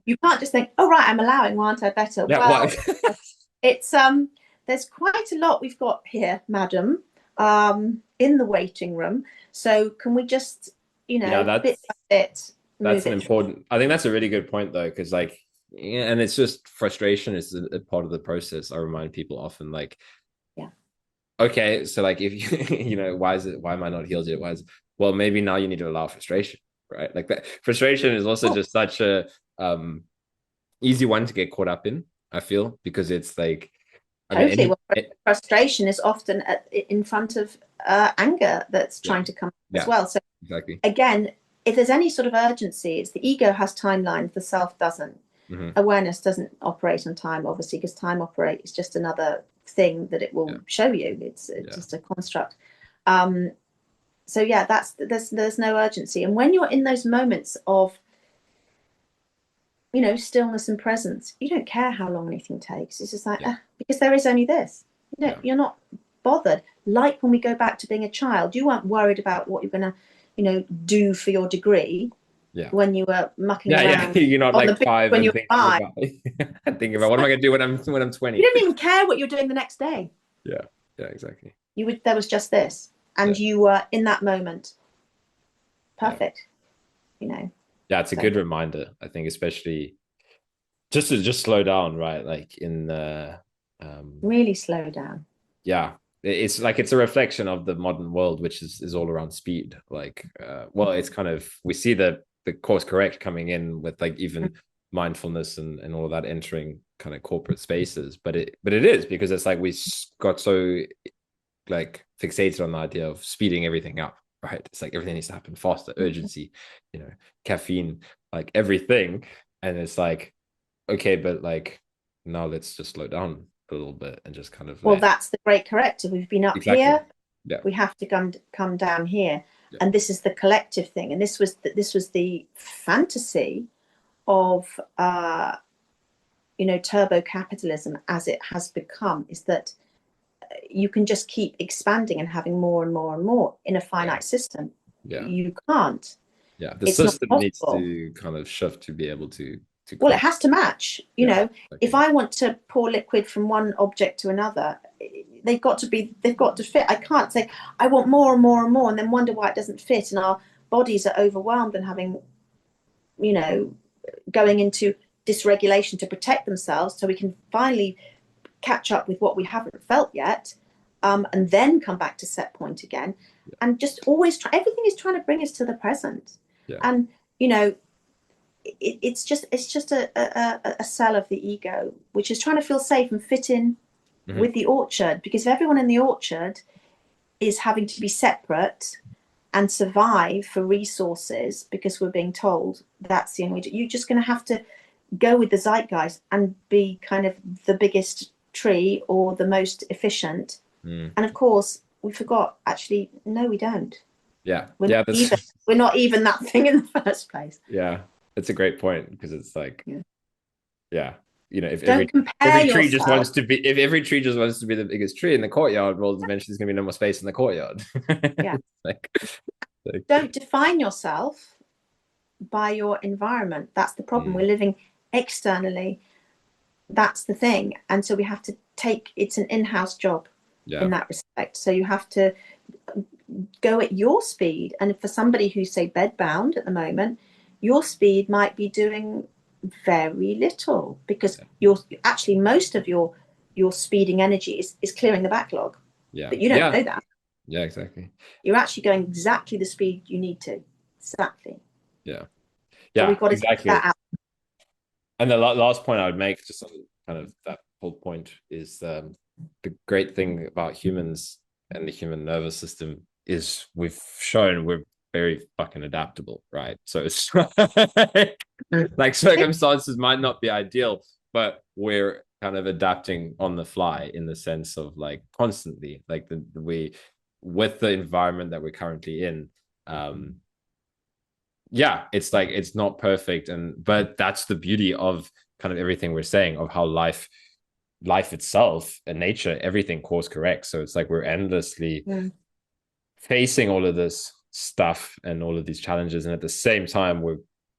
you can't just think, oh right, I'm allowing, why aren't I better? Yeah. Well, it's there's quite a lot we've got here, madam, in the waiting room. So can we just, Yeah, bit by bit that's move an it through? important, I think that's a really good point though, because like, yeah, and it's just frustration is a part of the process. I remind people often, like, Yeah. okay, so like if you why am I not healed yet? Well, maybe now you need to allow frustration, right? Like that frustration is also just such a easy one to get caught up in, I feel, because it's like, I mean, Totally. Well, frustration is often in front of anger that's trying to come as well. So exactly. Again, if there's any sort of urgency, it's the ego has timelines, the self doesn't. Awareness doesn't operate on time, obviously, because time operates just another thing that it will show you. It's just a construct. So yeah, there's no urgency. And when you're in those moments of stillness and presence, you don't care how long anything takes. It's just like, because there is only this. You're not bothered. Like when we go back to being a child, you weren't worried about what you're going to, do for your degree. When you were mucking around. You're not like 5 when and you were 5. thinking about what am I going to do when I'm 20. You didn't even care what you're doing the next day. Yeah, exactly. There was just this, and you were in that moment. Perfect. Yeah, it's a good reminder, I think, especially just to slow down, right? Like in the really slow down. Yeah, it's like it's a reflection of the modern world, which is all around speed. Like, well, it's kind of, we see the course correct coming in with like even mindfulness and all of that entering kind of corporate spaces, but it is because it's like we got so like fixated on the idea of speeding everything up, right? It's like everything needs to happen faster, urgency, caffeine, like everything. And it's like, okay, but like now let's just slow down a little bit and just kind of that's the great corrective. We've been up here, we have to come down here, and this is the collective thing. And this was the fantasy of turbo capitalism as it has become, is that you can just keep expanding and having more and more and more in a finite system. You can't. The system needs to kind of shift to be able to well, it has to match. If I want to pour liquid from one object to another, they've got to fit. I can't say I want more and more and more and then wonder why it doesn't fit, and our bodies are overwhelmed and having going into dysregulation to protect themselves, so we can finally catch up with what we haven't felt yet, and then come back to set point again, and just always everything is trying to bring us to the present. And it's just a cell of the ego which is trying to feel safe and fit in with the orchard, because if everyone in the orchard is having to be separate and survive for resources because we're being told that's the only way you're just going to have to go with the zeitgeist and be kind of the biggest tree or the most efficient. And of course we forgot, actually, no, we don't. We're not even that thing in the first place. It's a great point, because it's like you know, if Don't compare every tree just yourself. wants to be, if every tree just wants to be the biggest tree in the courtyard, well, eventually there's gonna be no more space in the courtyard. Yeah. like, like, Don't define yourself by your environment. That's the problem. We're living externally. That's the thing. And so we have to take, it's an in-house job yeah, in that respect. So you have to go at your speed. And for somebody who's, say, bedbound at the moment, your speed might be doing very little, because you're actually, most of your speeding energy is clearing the backlog. yeah, But you don't yeah, know that. yeah, exactly. You're actually going exactly the speed you need to. Exactly. Yeah, But yeah, we've got to take exactly. that out. And the last point I would make, just on kind of that whole point, is the great thing about humans and the human nervous system is we've shown we're very fucking adaptable, right? So it's like circumstances might not be ideal, but we're kind of adapting on the fly in the sense of like constantly, like we with the environment that we're currently in. Yeah, it's like it's not perfect, and but that's the beauty of kind of everything we're saying of how life itself and nature, everything course corrects. So it's like we're endlessly facing all of this stuff and all of these challenges, and at the same time we're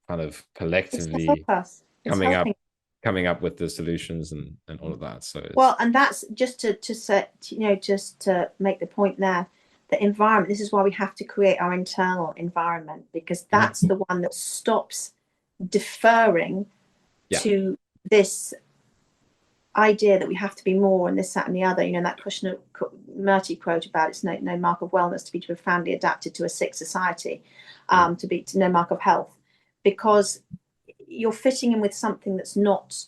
kind of It's to help collectively us. It's coming up helping. coming up with the solutions and all of that. So Well, it's and that's just to set, just to make the point there, the environment, this is why we have to create our internal environment, because that's the one that stops deferring yeah, to this idea that we have to be more and this, that, and the other. That Krishnamurti quote about it's no mark of wellness to be profoundly adapted to a sick society, to no mark of health, because you're fitting in with something that's not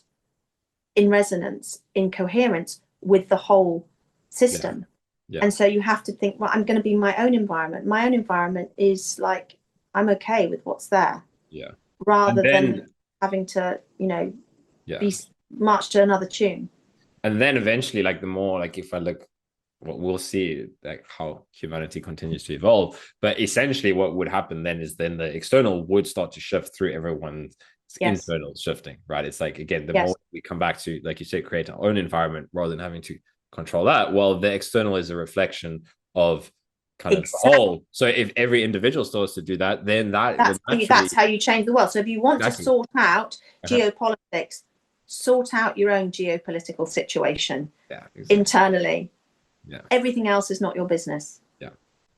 in resonance, in coherence with the whole system. yeah, And so you have to think, well, I'm going to be my own environment. My own environment is like, I'm okay with what's there, yeah, and rather than then having to, yeah, be marched to another tune. and then eventually, like the more, like if I look, well, we'll see like how humanity continues to evolve, but essentially what would happen then is then the external would start to shift through everyone's Yes. internal shifting, right? It's like, again, the more Yes. we come back to, like you said, create our own environment rather than having to control that, well, the external is a reflection of kind of the Exactly. whole. So if every individual starts to do that, then that would That's naturally. how you change the world. So if you want to Exactly. sort out Uh-huh. geopolitics, sort out your own geopolitical situation Yeah, exactly. internally. Yeah, Everything else is not your business. yeah.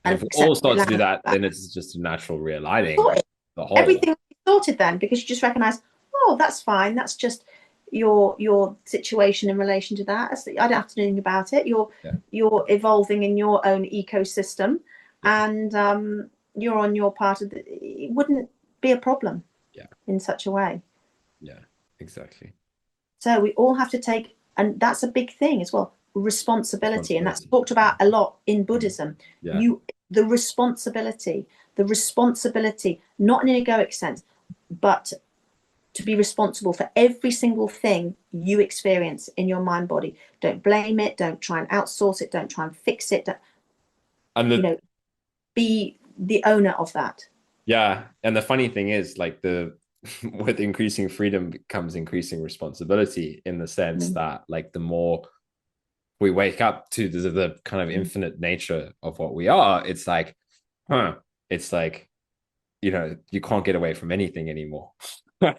And And if we all accept start to do that. that, then it's just a natural realigning of the whole. Everything sorted then, because you just recognize, oh, that's fine. That's just your situation in relation to that. I don't have to do anything about it. Yeah, You're evolving in your own ecosystem, yeah, and you're on your part of it wouldn't be a problem yeah, in such a way. yeah, exactly. So we all have to take, and that's a big thing as well, responsibility, and that's Responsibility. talked about a lot in Buddhism. Yeah, You the responsibility, not in an egoic sense, but to be responsible for every single thing you experience in your mind body. Don't blame it. Don't try and outsource it. Don't try and fix it. and You the know, be the owner of that. yeah, and the funny thing is, like the with increasing freedom comes increasing responsibility in the sense Mm. that, like, the more we wake up to the kind of infinite nature of what we are, it's like, it's like, you can't get away from anything anymore.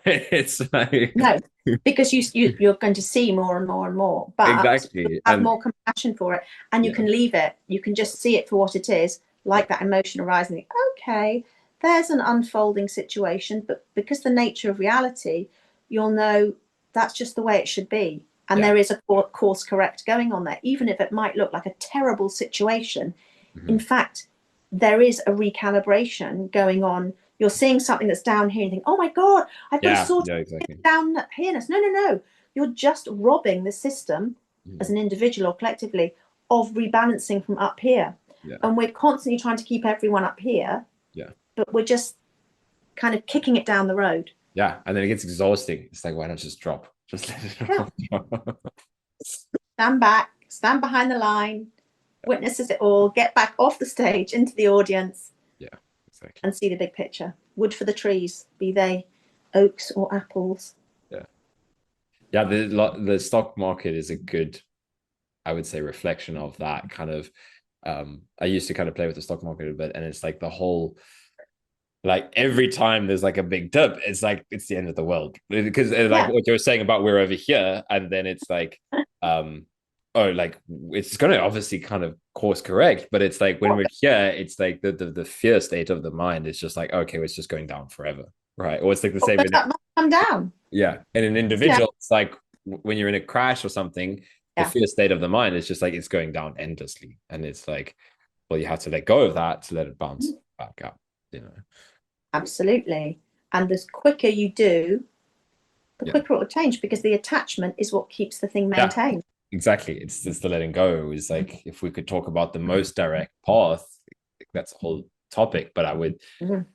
It's like No, because you're going to see more and more and more, but you'll exactly, have and more compassion for it, and you yeah, can leave it. You can just see it for what it is, yeah, like that emotion arising. Okay, there's an unfolding situation, but because the nature of reality, you'll know that's just the way it should be, and yeah, there is a course correct going on there, even if it might look like a terrible situation. In mm-hmm. fact, there is a recalibration going on. You're seeing something that's down here and you think, oh my God, I've got to Yeah, sort yeah, it exactly. down here. No, no, no. You're just robbing the system as Mm-hmm. an individual or collectively of rebalancing from up here. Yeah, And we're constantly trying to keep everyone up here, yeah, but we're just kind of kicking it down the road. yeah, and then it gets exhausting. It's like, why not just drop? Just let it Yeah. all. Stand back, stand behind the line, witnesses it all, get back off the stage into the audience Yeah, exactly. and see the big picture. Wood for the trees, be they oaks or apples. Yeah. Yeah, the stock market is a good, I would say, reflection of that kind of. I used to kind of play with the stock market a bit, and it's like the whole, like every time there's like a big dip, it's like it's the end of the world, because like Yeah. what you were saying about we're over here, and then it's like, oh, like it's going to obviously kind of course correct, but it's like when we're here, it's like the fear state of the mind is just like, okay, well, it's just going down forever, right? Or it's like the What same goes in, up must come down. yeah, in an You know, individual, it's like when you're in a crash or something, the yeah, fear state of the mind is just like it's going down endlessly, and it's like, well, you have to let go of that to let it bounce back up, you know. absolutely. And the quicker you do, the Yeah, quicker it will change because the attachment is what keeps the thing yeah, maintained. exactly. It's the letting go. Is like if we could talk about the most direct path, that's a whole topic. But Mhm.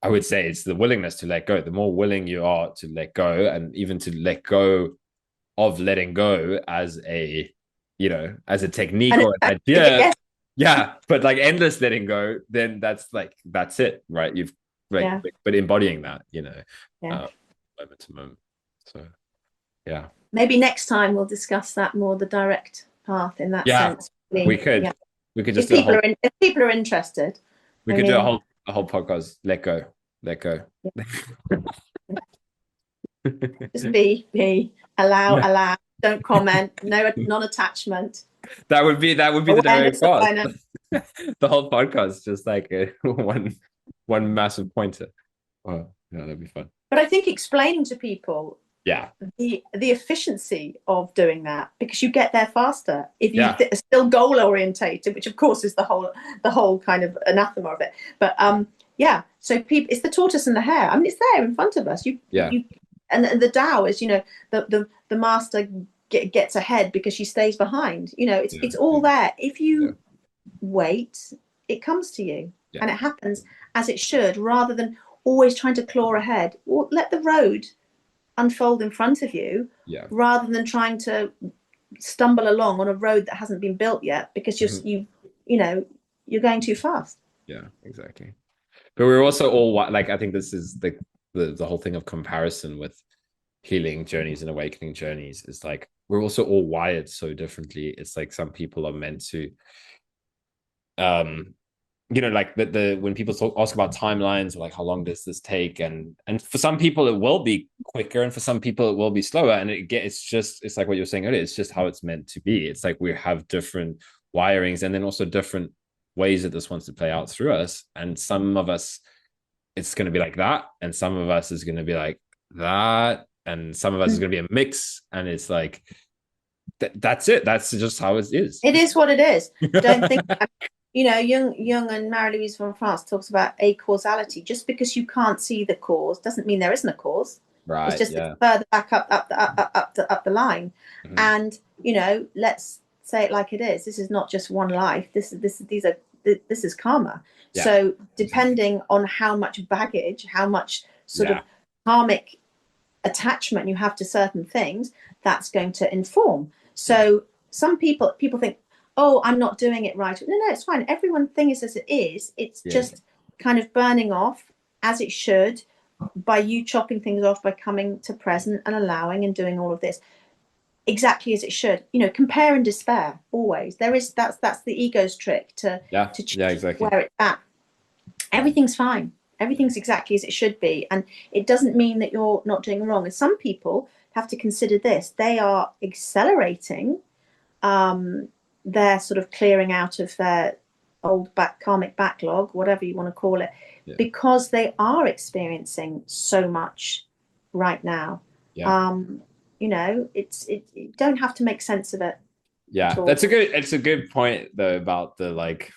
I would say it's the willingness to let go. The more willing you are to let go, and even to let go of letting go as a, as a technique And or an it's, idea. yes, Yeah, but like endless letting go, then that's it, right? You've like, yeah, but embodying that, yeah. uh, moment to moment. So yeah, Maybe next time we'll discuss that more, the direct path in that yeah, sense. we Really, could yeah. we could just If do a people whole are if people are interested, we I could do mean, a whole podcast. Let go, let go. just be Yeah, allow, don't comment, no non-attachment, that would be the direct awareness, path. awareness. The whole podcast just like one massive pointer. Oh, yeah, that'd be fun. But I think explaining to people Yeah, the efficiency of doing that, because you get there faster if you yeah, are still goal orientated, which of course is the whole kind of anathema of it. But yeah, so people, it's the tortoise and the hare. I mean, it's there in front of us. yeah, And the Tao is, the master gets ahead because she stays behind. yeah, It's all there. If yeah, you wait, it comes to you, yeah, and it happens as it should, rather than always trying to claw ahead. Or let the road unfold in front of you, yeah. rather than trying to stumble along on a road that hasn't been built yet because Mhm. you know you're going too fast. Yeah, exactly. But we're also all like, I think this is the whole thing of comparison with healing journeys and awakening journeys is like we're also all wired so differently. It's like some people are meant to, um like the when people ask about timelines, like how long does this take, and for some people it will be quicker, and for some people it will be slower, and it's like what you're saying earlier, it's just how it's meant to be. It's like we have different wirings, and then also different ways that this wants to play out through us, and some of us it's going to be like that, and some of us is going to be like that, and some of us is going to be a mix, and it's like that's it, that's just how it is. It is what it is. Don't think. Jung and Marie Louise von France talks about a causality. Just because you can't see the cause doesn't mean there isn't a cause. It's Right, just it's yeah. further back up the line. Mhm. And let's say it like it is. This is not just one life. This is karma. Yeah, So exactly. depending on how much baggage, how much sort of Yeah, karmic attachment you have to certain things, that's going to inform. yeah, So some people think, oh, I'm not doing it right. No, it's fine. Everyone thing is as it is. It's yeah, just kind of burning off as it should, by you chopping things off, by coming to present and allowing and doing all of this exactly as it should. Compare and despair always. That's the ego's trick yeah, to yeah, choose exactly. where it's at. Everything's fine. Everything's exactly as it should be. And it doesn't mean that you're not doing wrong. And some people have to consider this. They are accelerating um, their sort of clearing out of their old karmic backlog, whatever you want to call it, Yeah, because they are experiencing so much right now. yeah, Um, you don't have to make sense of it at yeah. all. It's a good point though about the like,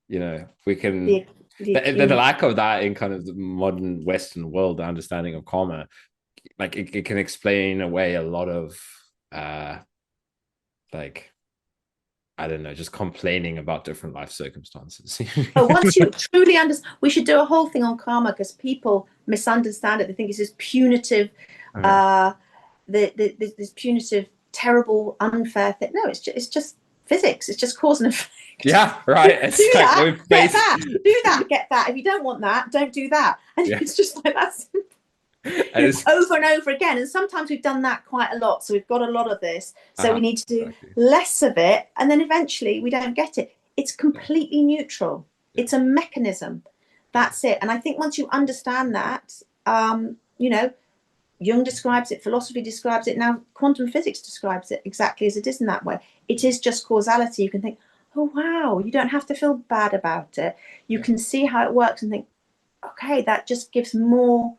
we can, The the accumulation. lack of that in kind of the modern Western world, the understanding of karma, like it can explain away a lot of uh like, I don't know, just complaining about different life circumstances. But once you truly understand, we should do a whole thing on karma because people misunderstand it. They think it's this punitive, Okay. uh, this punitive, terrible, unfair thing. No, it's just physics. It's just cause and effect. Yeah, Do right. It's like that, we get face. that. Do that, get that. If you don't want that, don't do that. And Yeah, it's just like that. Over and over again. And sometimes we've done that quite a lot. So we've got a lot of this. So we need to do exactly. less of it. And then eventually we don't get it. It's completely neutral. Yeah. It's a mechanism. That's it. And I think once you understand that, you know, Jung describes it, philosophy describes it, now quantum physics describes it exactly as it is in that way. It is just causality. You can think, oh, wow, you don't have to feel bad about it. You can see how it works and think, okay, that just gives more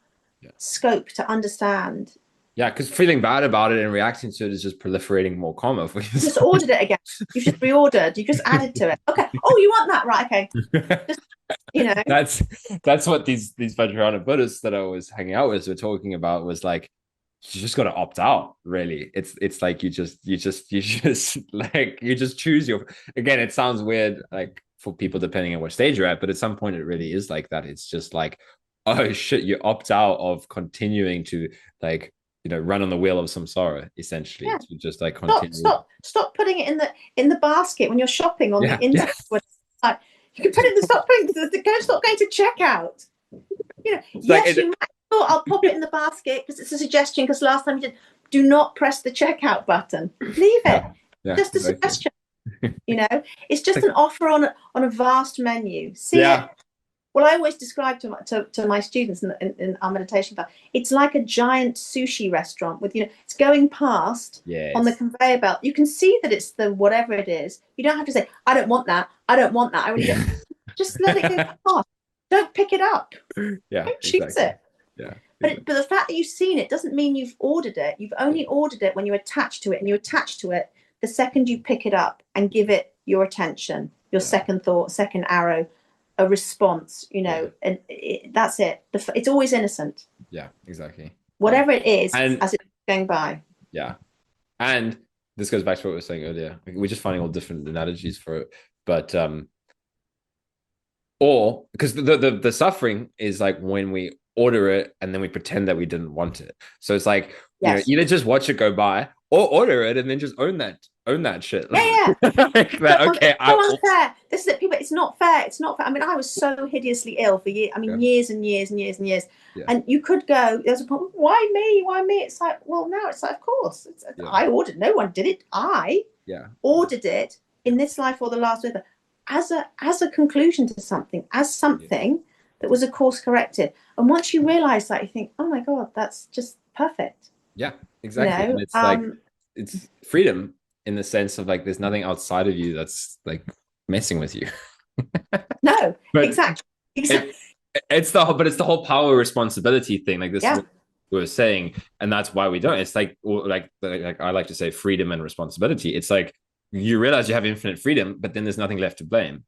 scope to understand. Yeah, because feeling bad about it and reacting to it is just proliferating more karma for You just yourself. ordered it again. You've just reordered. You've just added to it. Okay. Oh, you want that? Right. Okay. Just, you know. That's what these Vajrayana Buddhists that I was hanging out with were talking about, was like, you just got to opt out, really. It's like you just like you just choose your, again, it sounds weird like for people depending on what stage you're at, but at some point it really is like that. It's just like, oh shit, you opt out of continuing to, like, run on the wheel of samsara, essentially, Yeah. to just like Stop, continue. stop putting it in the basket when you're shopping on the Yeah, internet. Like, you can put it in the stop going to checkout. it's like Yes, you might have thought I'll pop it in the basket because it's a suggestion, because last time you did. Do not press the checkout button. Leave it. Just a exactly. suggestion. It's just an offer on a vast menu. See it. Yeah. Well, I always describe to my students in our meditation class, it's like a giant sushi restaurant with, it's going past on the conveyor belt. You can see that it's the whatever it is. You don't have to say, I don't want that. I don't want that. I really don't. Just let it go past. Don't pick it up. Yeah, don't choose exactly. it. Yeah. But the fact that you've seen it doesn't mean you've ordered it. You've only ordered it when you attach to it, and you attach to it the second you pick it up and give it your attention, your second thought, second arrow, a response, and that's it. It's always innocent. Yeah, exactly. Whatever it is, and as it's going by. Yeah. And this goes back to what we were saying earlier. We're just finding all different analogies for it. But or because the suffering is like when we order it and then we pretend that we didn't want it. So it's like, either just watch it go by or order it and then just own that shit. Yeah. Like that, okay. So unfair. This is it, people. It's not fair. It's not fair. I mean, I was so hideously ill for years. I mean, years and years and years and years. Yeah. And you could go, there's a problem. Why me? Why me? It's like, well, now it's like, of course. I ordered. No one did it. I ordered it in this life or the last life as a conclusion to something, as something that was a course corrected. And once you realize that, you think, oh my God, that's just perfect. Yeah, exactly. And it's like, it's freedom in the sense of like, there's nothing outside of you that's like messing with you. No, but exactly. It's the whole power responsibility thing. Like this is what we were saying, and that's why we don't. It's like I like to say freedom and responsibility. It's like you realize you have infinite freedom, but then there's nothing left to blame.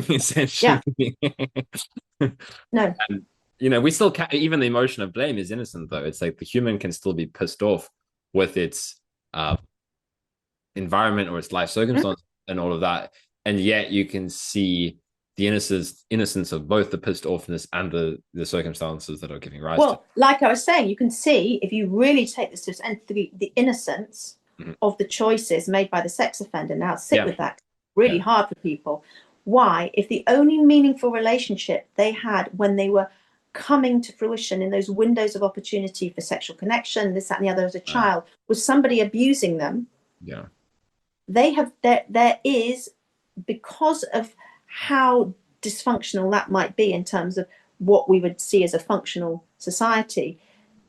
Essentially. No. And we still can't, even the emotion of blame is innocent though. It's like the human can still be pissed off with its environment or its life circumstance and all of that, and yet you can see the innocence of both the pissed offness and the circumstances that are giving rise to. Like I was saying, you can see, if you really take this to and the innocence of the choices made by the sex offender. Now sit with that. Really hard for people. Why? If the only meaningful relationship they had when they were coming to fruition in those windows of opportunity for sexual connection, this, that, and the other as a child, was somebody abusing them. Yeah. There is, because of how dysfunctional that might be in terms of what we would see as a functional society,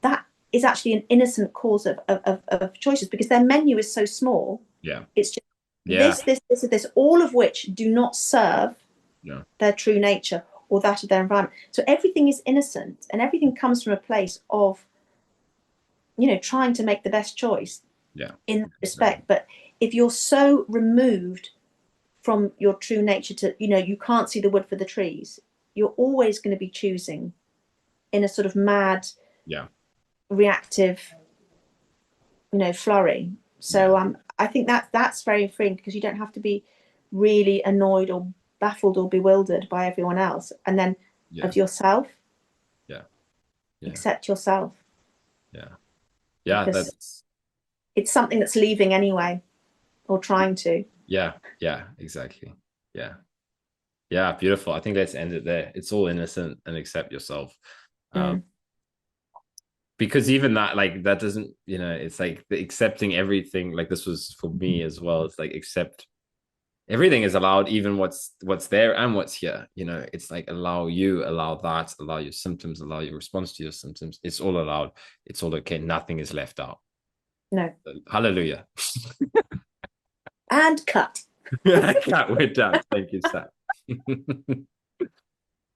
that is actually an innocent cause of choices, because their menu is so small. Yeah. It's just this, all of which do not serve their true nature or that of their environment. So everything is innocent, and everything comes from a place of, trying to make the best choice in that respect. But if you're so removed from your true nature to, you can't see the wood for the trees, you're always going to be choosing in a sort of mad, reactive, flurry. So I think that's very freeing, because you don't have to be really annoyed or baffled or bewildered by everyone else, and then of yourself. Accept yourself. That's, it's something that's leaving anyway, or trying to. Exactly. Beautiful. I think let's end it there. It's all innocent, and accept yourself. because even that, like, that doesn't, it's like the accepting everything. Like, this was for me as well. It's like, accept everything is allowed, even what's there and what's here. It's like, allow that, allow your symptoms, allow your response to your symptoms. It's all allowed. It's all okay. Nothing is left out. No. Hallelujah. And cut. We're done. Thank you, Sam.